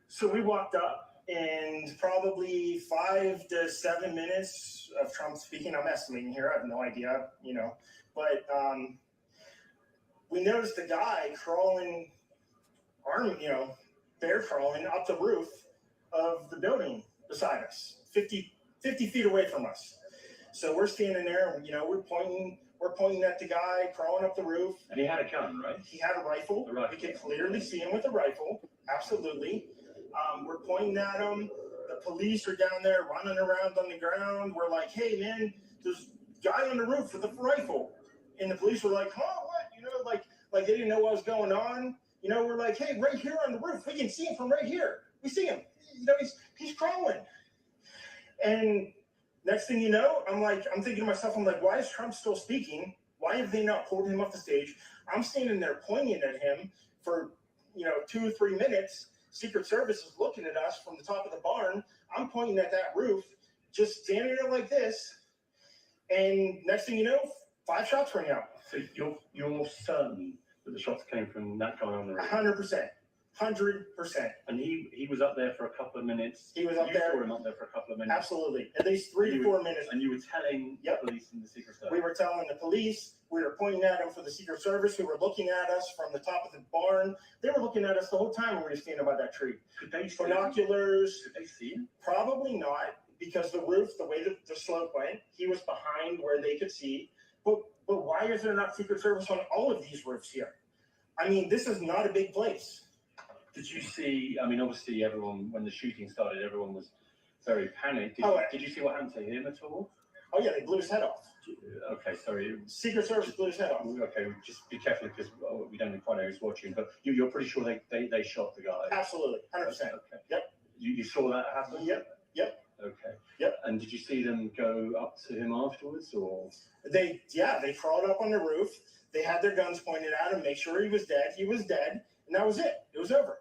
So we walked up, and probably 5 to 7 minutes of Trump speaking. I'm estimating here. I have no idea, you know. But we noticed a guy crawling, bear crawling up the roof of the building beside us, 50 feet away from us. So we're standing there, and, you know, we're pointing at the guy crawling up the roof. And he had a gun, right? He had a rifle. We could clearly see him with a rifle. Absolutely. We're pointing at him. The police are down there running around on the ground. We're like, hey, man, there's a guy on the roof with a rifle. And the police were like, huh, what? You know, like they didn't know what was going on. You know, we're like, hey, right here on the roof. We can see him from right here. We see him. You know, he's crawling. And next thing you know, I'm thinking to myself, why is Trump still speaking? Why have they not pulled him off the stage? I'm standing there pointing at him for, 2 or 3 minutes. Secret Service is looking at us from the top of the barn. I'm pointing at that roof, just standing there like this. And next thing you know, 5 shots ring out. So you're certain that the shots came from that guy on the roof? 100%. 100%. And he was up there for a couple of minutes. He was up you there. saw him up there for a couple of minutes. Absolutely. At least 3 to 4 minutes. And you were telling the police and the Secret Service. We were telling the police. We were pointing at them for the Secret Service, who were looking at us from the top of the barn. They were looking at us the whole time when we were standing by that tree. Could they see binoculars? Could they see him? Probably not, because the roof, the way the slope went, he was behind where they could see. But why is there not Secret Service on all of these roofs here? I mean, this is not a big place. Did you see? I mean, obviously, everyone when the shooting started, everyone was very panicked. Did you see what happened to him at all? Oh yeah, they blew his head off. Okay, sorry. Secret Service blew his head off. Okay, just be careful because we don't quite know who's watching. But you're pretty sure they shot the guy. Absolutely, 100%. Okay. Yep. You saw that happen? Yep. Okay. Yep. And did you see them go up to him afterwards, or? They crawled up on the roof. They had their guns pointed at him, make sure he was dead. He was dead, and that was it. It was over.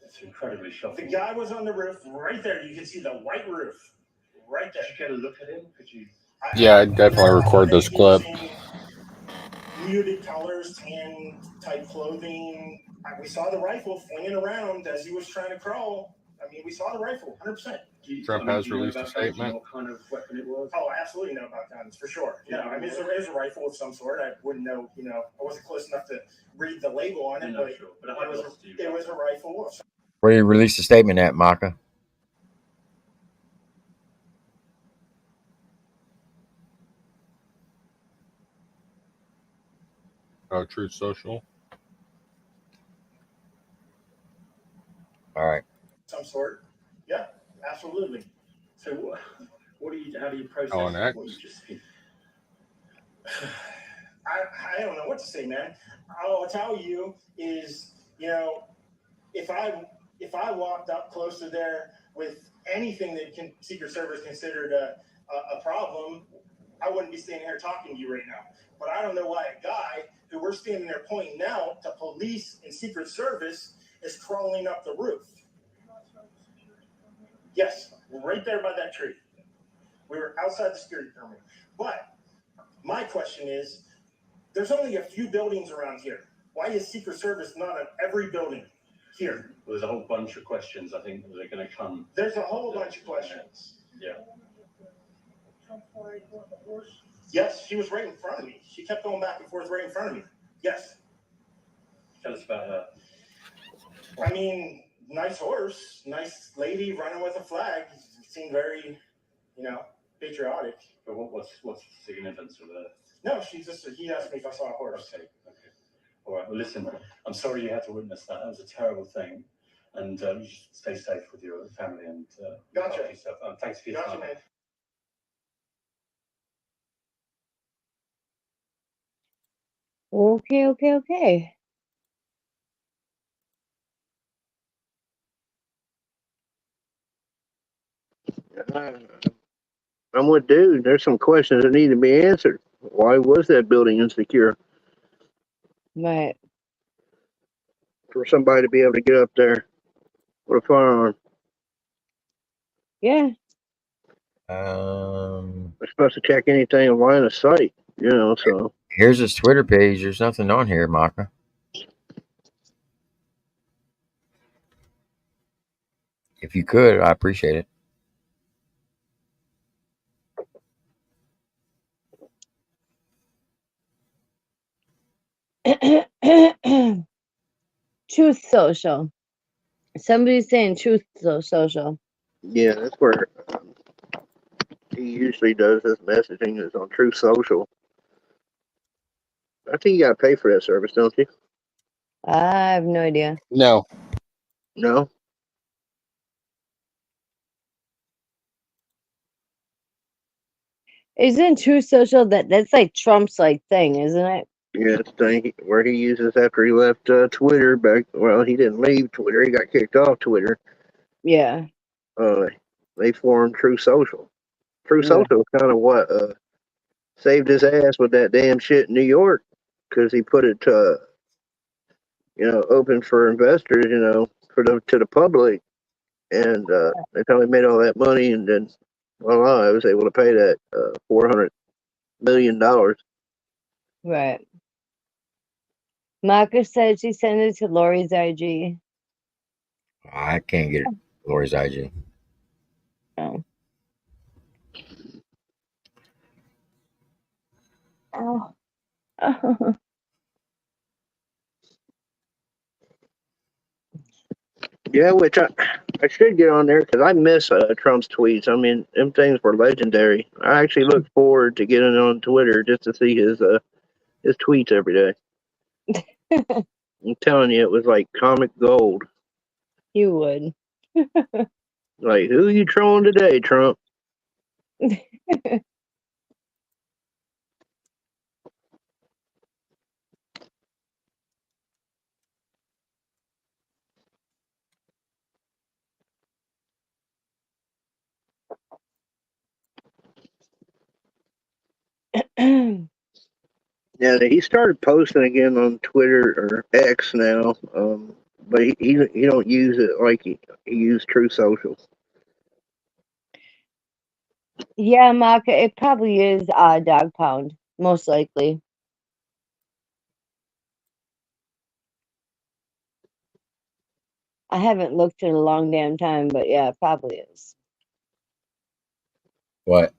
It's incredibly shocking. The guy was on the roof right there. You can see the white roof right there. Did you get a look at him? Could you? Yeah, I'd definitely record this clip. Muted colors, tan type clothing. We saw the rifle flinging around as he was trying to crawl. I mean, we saw the rifle, 100%. Trump has released a statement. What kind of weapon it was? Oh, I absolutely know about guns, for sure. Yeah, I mean, it was a rifle of some sort. I wouldn't know, I wasn't close enough to read the label on it, but it was a rifle. Where you released a statement at, Maka? Oh, Truth Social. All right. Some sort. Yeah, absolutely. So how do you process Oh, and X. what you just see? I don't know what to say, man. All I'll tell you is, if I walked up close to there with anything that Secret Service considered a problem, I wouldn't be standing here talking to you right now. But I don't know why a guy who we're standing there pointing out to police and Secret Service is crawling up the roof. Yes, right there by that tree. We were outside the security perimeter. But my question is, there's only a few buildings around here. Why is Secret Service not at every building here? Well, there's a whole bunch of questions I think that are going to come. There's a whole bunch of questions. Yeah. Yes, she was right in front of me. She kept going back and forth right in front of me. Yes. Tell us about her. I mean, nice horse, nice lady running with a flag. Seemed very, patriotic. But what's the significance of her? No, he asked me if I saw a horse. Okay. All right. Well, listen, I'm sorry you had to witness that. That was a terrible thing. And you should stay safe with your family and Gotcha. look after yourself. Thanks for your time. Man. Okay. I'm with dude. There's some questions that need to be answered. Why was that building insecure? Right. For somebody to be able to get up there with a firearm. Yeah. They're supposed to check anything in line of sight, so. Here's his Twitter page. There's nothing on here, Maka. If you could, I appreciate it. Truth Social. Somebody's saying Truth Social. Yeah, that's where he usually does his messaging is on Truth Social. I think you got to pay for that service, don't you? I have no idea. No. No? Isn't Truth Social that's like Trump's thing, isn't it? Yeah, it's the thing where he uses after he left Twitter back. Well, he didn't leave Twitter. He got kicked off Twitter. Yeah. They formed True Social. True Social is kind of what saved his ass with that damn shit in New York, because he put it open for investors, to the public, and they probably made all that money, and then voila, I was able to pay that $400 million. Right. Maka said she sent it to Lori's IG. I can't get it. Lori's IG. Oh. Oh. Yeah, which I should get on there because I miss Trump's tweets. I mean, them things were legendary. I actually look forward to getting on Twitter just to see his tweets every day. I'm telling you, it was like comic gold. You would. Like, who you trolling today, Trump? Yeah, he started posting again on Twitter or X now, but he don't use it like he used True Social. Yeah, Maka, it probably is Dog Pound, most likely. I haven't looked in a long damn time, but yeah, it probably is. What?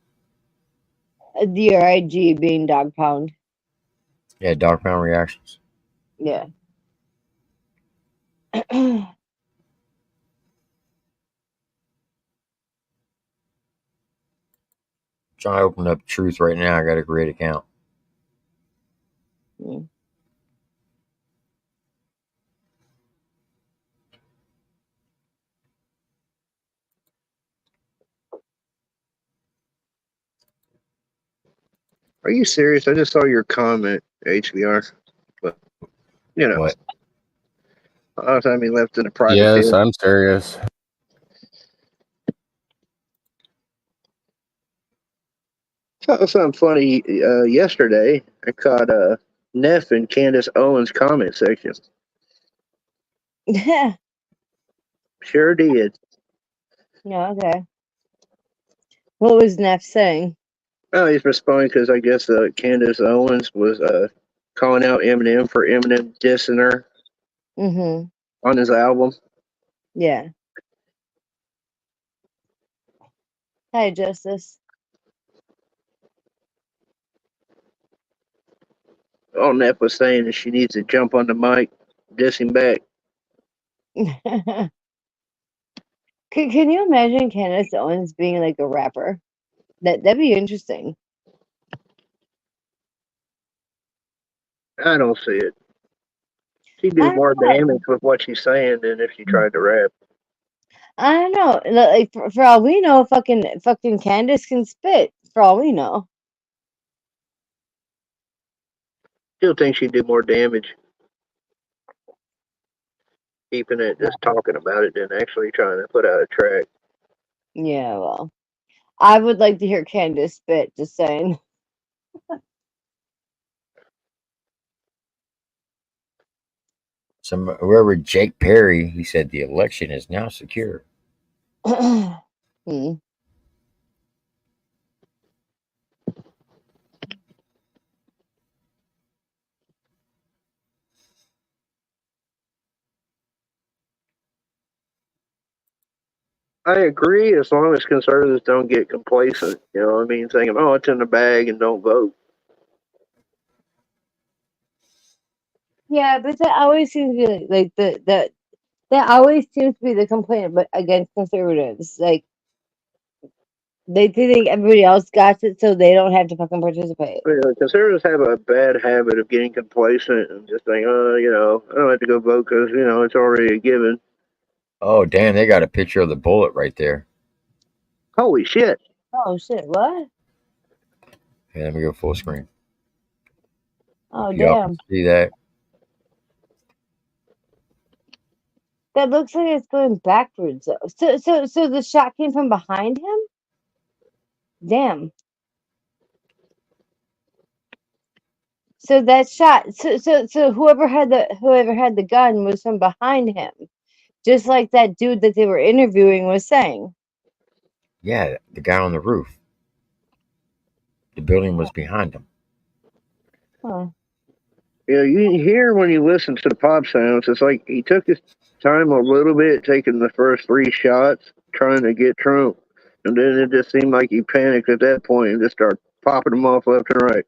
Your IG being Dog Pound. Yeah, Dog Pound Reactions. Yeah. Trying to open up Truth right now. I got a great account. Are you serious? I just saw your comment, HBR. But you know, what? I mean, left in a private. Yes, field. I'm serious. Saw something funny yesterday. I caught Neff and Candace Owens' comment section. Sure did. Yeah, okay. What was Neff saying? Oh, he's responding because I guess Candace Owens was calling out Eminem for Eminem dissing her on his album. Yeah. Hi, Justice. All Neff was saying is she needs to jump on the mic, diss him back. Can you imagine Candace Owens being like a rapper? That'd be interesting. I don't see it. She'd do more damage with what she's saying than if she tried to rap. I don't know. Like for all we know, fucking Candace can spit. For all we know. Still think she'd do more damage keeping it just talking about it than actually trying to put out a track. Yeah, well, I would like to hear Candace spit. Just saying. Whoever Jake Perry, he said the election is now secure. I agree as long as conservatives don't get complacent. You know what I mean? Thinking, oh, it's in the bag and don't vote. Yeah, but that always seems to be like that always seems to be the complaint but against conservatives. Like they think everybody else got it, so they don't have to fucking participate. Conservatives have a bad habit of getting complacent and just saying, oh, you know, I don't have to go vote because, you know, it's already a given. Oh, damn, they got a picture of the bullet right there. Holy shit. Oh, shit, what? Okay, let me go full screen. Oh, Y'all damn. can see that? That looks like it's going backwards, though. So the shot came from behind him? Damn. So that shot, so whoever had the gun was from behind him, just like that dude that they were interviewing was saying. Yeah, the guy on the roof. The building was behind him. Huh. You hear when you listen to the pop sounds, it's like he took his time a little bit, taking the first 3 shots, trying to get Trump. And then it just seemed like he panicked at that point and just started popping them off left and right.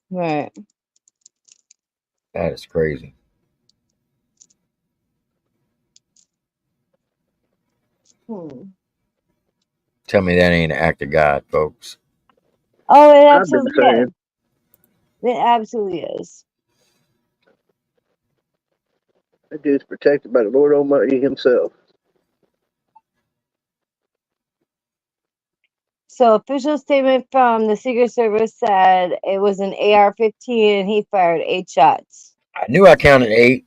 Right. That is crazy. Tell me that ain't an act of God, folks. Oh, it I've been absolutely saying. is. It absolutely is. That dude's protected by the Lord Almighty himself. So, official statement from the Secret Service said it was an AR-15 and he fired 8 shots. I knew I counted 8.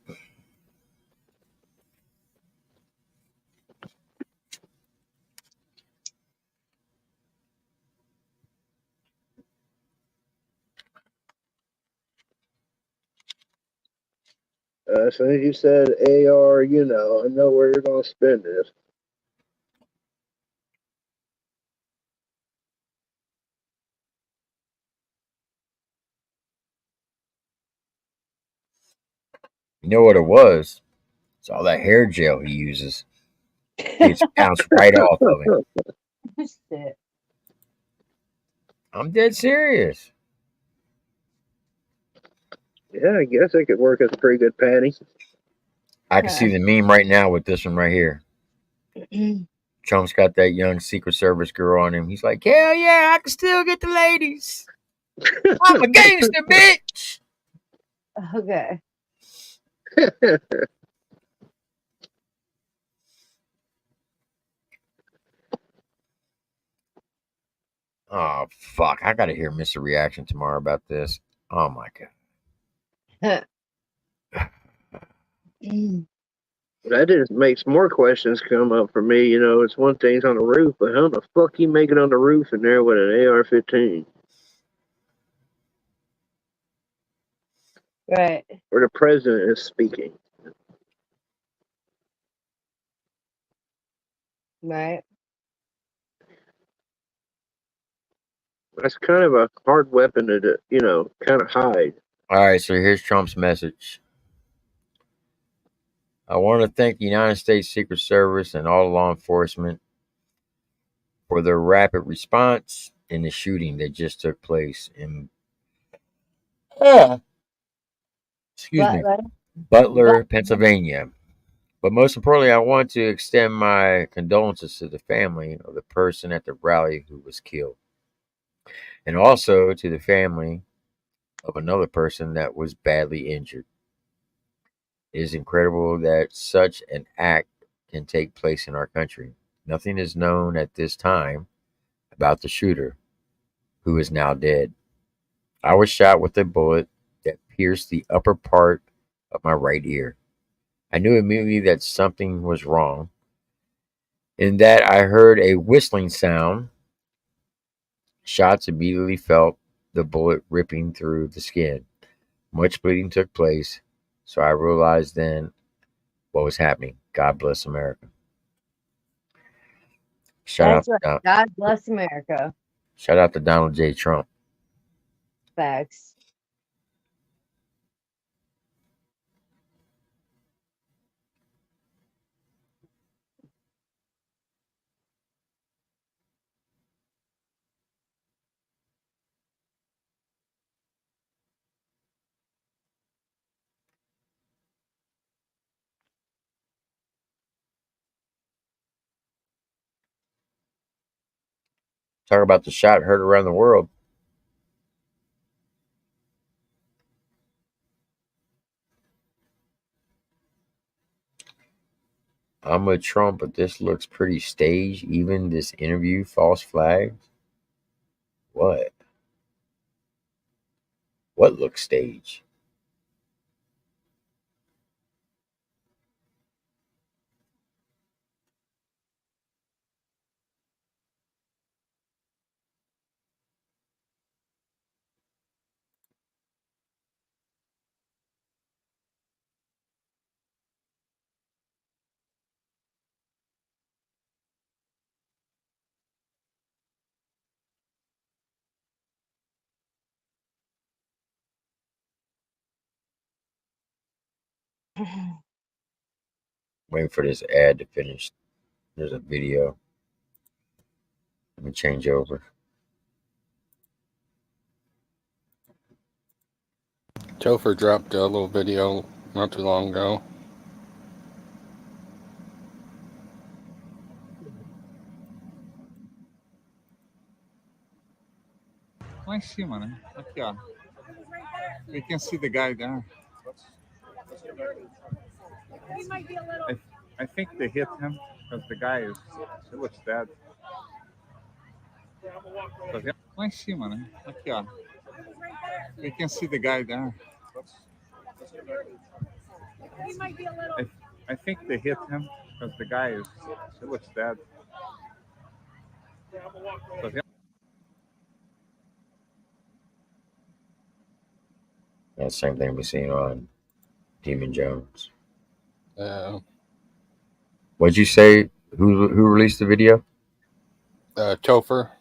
As soon as you said AR, I know where you're going to spend this. You know what it was? It's all that hair gel he uses. It's bounced right off of him. Shit. I'm dead serious. Yeah, I guess it could work as a pretty good patty. I can see the meme right now with this one right here. Trump's got that young Secret Service girl on him. He's like, hell yeah, I can still get the ladies. I'm a gangster, bitch. Okay. Oh, fuck. I got to hear Mr. Reaction tomorrow about this. Oh, my God. That just makes more questions come up for me. It's one thing's on the roof, but how the fuck you make it on the roof in there with an AR-15? Right. Where the president is speaking. Right. That's kind of a hard weapon to, kind of hide. All right, so here's Trump's message. I want to thank the United States Secret Service and all law enforcement for their rapid response in the shooting that just took place in Butler, Pennsylvania. But most importantly, I want to extend my condolences to the family of the person at the rally who was killed, and also to the family of another person that was badly injured. It is incredible that such an act can take place in our country. Nothing is known at this time about the shooter, who is now dead. I was shot with a bullet that pierced the upper part of my right ear. I knew immediately that something was wrong. In that I heard a whistling sound. Shots immediately felt the bullet ripping through the skin. Much bleeding took place, so I realized then what was happening. God bless America. That's right. God bless America. Shout out to Donald J. Trump. Facts. Talk about the shot heard around the world. I'm with Trump, but this looks pretty staged. Even this interview, false flags. What? What looks staged? Waiting for this ad to finish. There's a video. Let me change over. Topher dropped a little video not too long ago. Lá em cima, né? Aqui, ó. You can see the guy there. I think they hit him because the guy he looks dead. Lá em cima, né? Aqui, ó. You can see the guy there. I think they hit him because the guy he looks dead. That's the same thing we've seen on Demon Jones. What'd you say? Who released the video? Topher.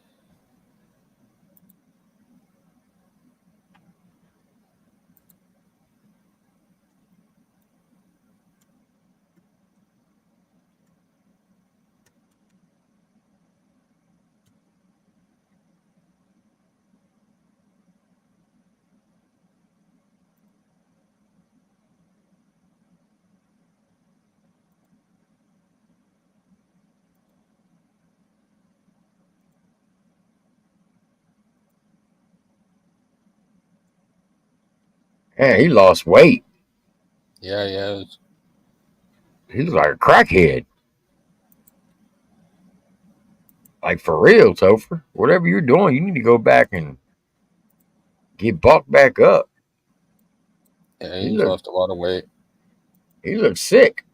Man, he lost weight. Yeah, he has. He looks like a crackhead. Like, for real, Topher. Whatever you're doing, you need to go back and get bulked back up. Yeah, he's lost a lot of weight. He looks sick.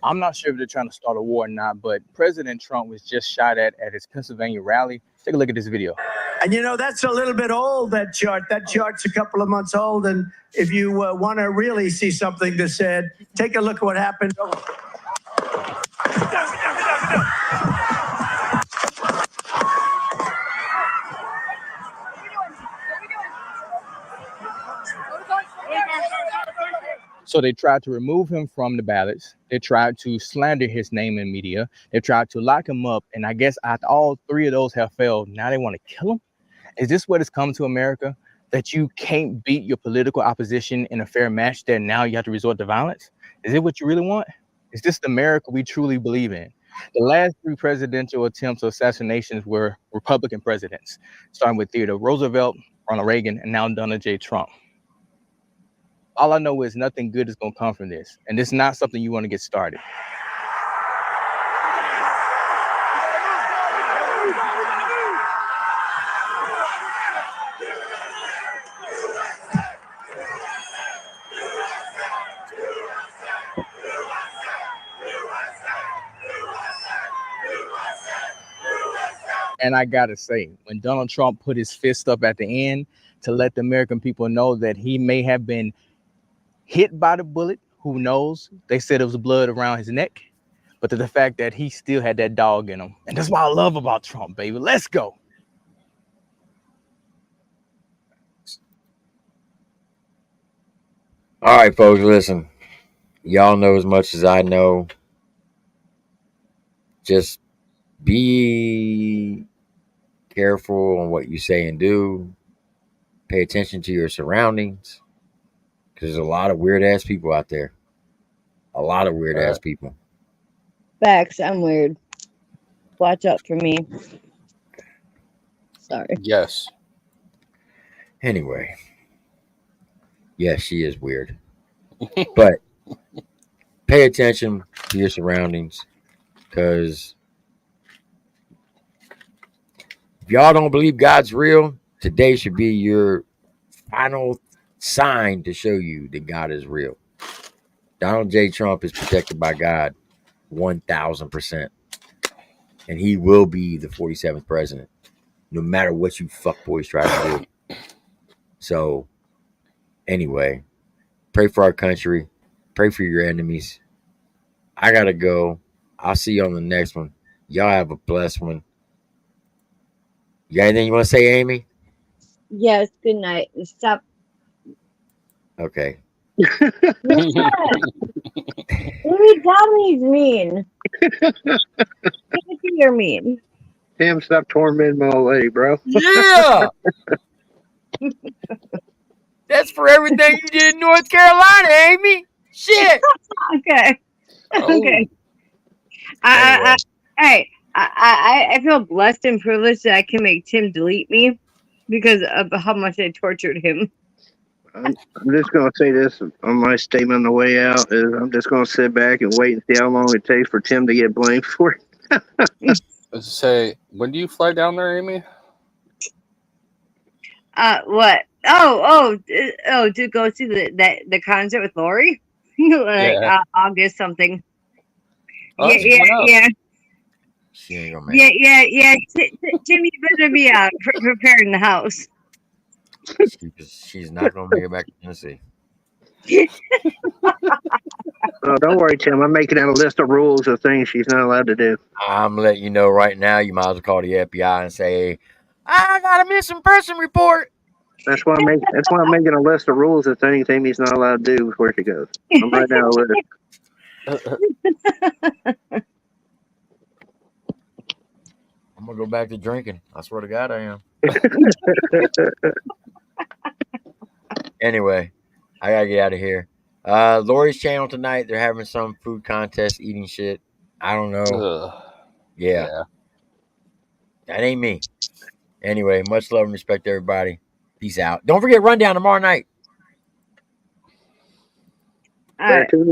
I'm not sure if they're trying to start a war or not, but President Trump was just shot at his Pennsylvania rally. Take a look at this video. And, you know, that's a little bit old, that chart. That chart's a couple of months old. And if you want to really see something that's said, take a look at what happened. So they tried to remove him from the ballots. They tried to slander his name in media. They tried to lock him up. And I guess after all three of those have failed, now they want to kill him. Is this what has come to America? That you can't beat your political opposition in a fair match, that now you have to resort to violence? Is it what you really want? Is this the America we truly believe in? The last three presidential attempts of assassinations were Republican presidents, starting with Theodore Roosevelt, Ronald Reagan, and now Donald J. Trump. All I know is nothing good is going to come from this. And it's not something you want to get started. And I got to say, when Donald Trump put his fist up at the end to let the American people know that he may have been hit by the bullet, who knows? They said it was blood around his neck, but the fact that he still had that dog in him. And that's what I love about Trump, baby. Let's go. All right, folks, listen. Y'all know as much as I know. Just be careful on what you say and do. Pay attention to your surroundings. Because there's a lot of weird-ass people out there. A lot of weird-ass people. Facts, I'm weird. Watch out for me. Sorry. Yes. Anyway. Yes, she is weird. But pay attention to your surroundings. Because if y'all don't believe God's real, today should be your final sign to show you that God is real. Donald J. Trump is protected by God 1,000%. And he will be the 47th president, no matter what you fuckboys try to do. So, anyway, pray for our country. Pray for your enemies. I got to go. I'll see you on the next one. Y'all have a blessed one. You got anything you want to say, Amy? Yes, good night. Stop. Okay. Amy, tell me he's mean. You're mean. Tim, stop tormenting my old lady, bro. Yeah. That's for everything you did in North Carolina, Amy. Shit. Okay. Oh. Okay. Anyway. I feel blessed and privileged that I can make Tim delete me because of how much I tortured him. I'm just going to say this on my statement on the way out is I'm just going to sit back and wait and see how long it takes for Tim to get blamed for it. Say, when do you fly down there, Amy? What? To go see the concert with Lori? August something. Oh, that's coming up. Yeah. She ain't gonna make Yeah. Tim, you better be preparing the house. She's not gonna make it back to Tennessee. Oh, don't worry, Tim. I'm making out a list of rules of things she's not allowed to do. I'm letting you know right now. You might as well call the FBI and say, "I got a missing person report." That's why I'm making a list of rules of things Amy's not allowed to do before she goes. I'm right down a list. I'm gonna go back to drinking. I swear to God, I am. Anyway, I gotta get out of here. Lori's channel tonight. They're having some food contest, eating shit. I don't know. Yeah. That ain't me. Anyway, much love and respect to everybody. Peace out. Don't forget Rundown tomorrow night. All right.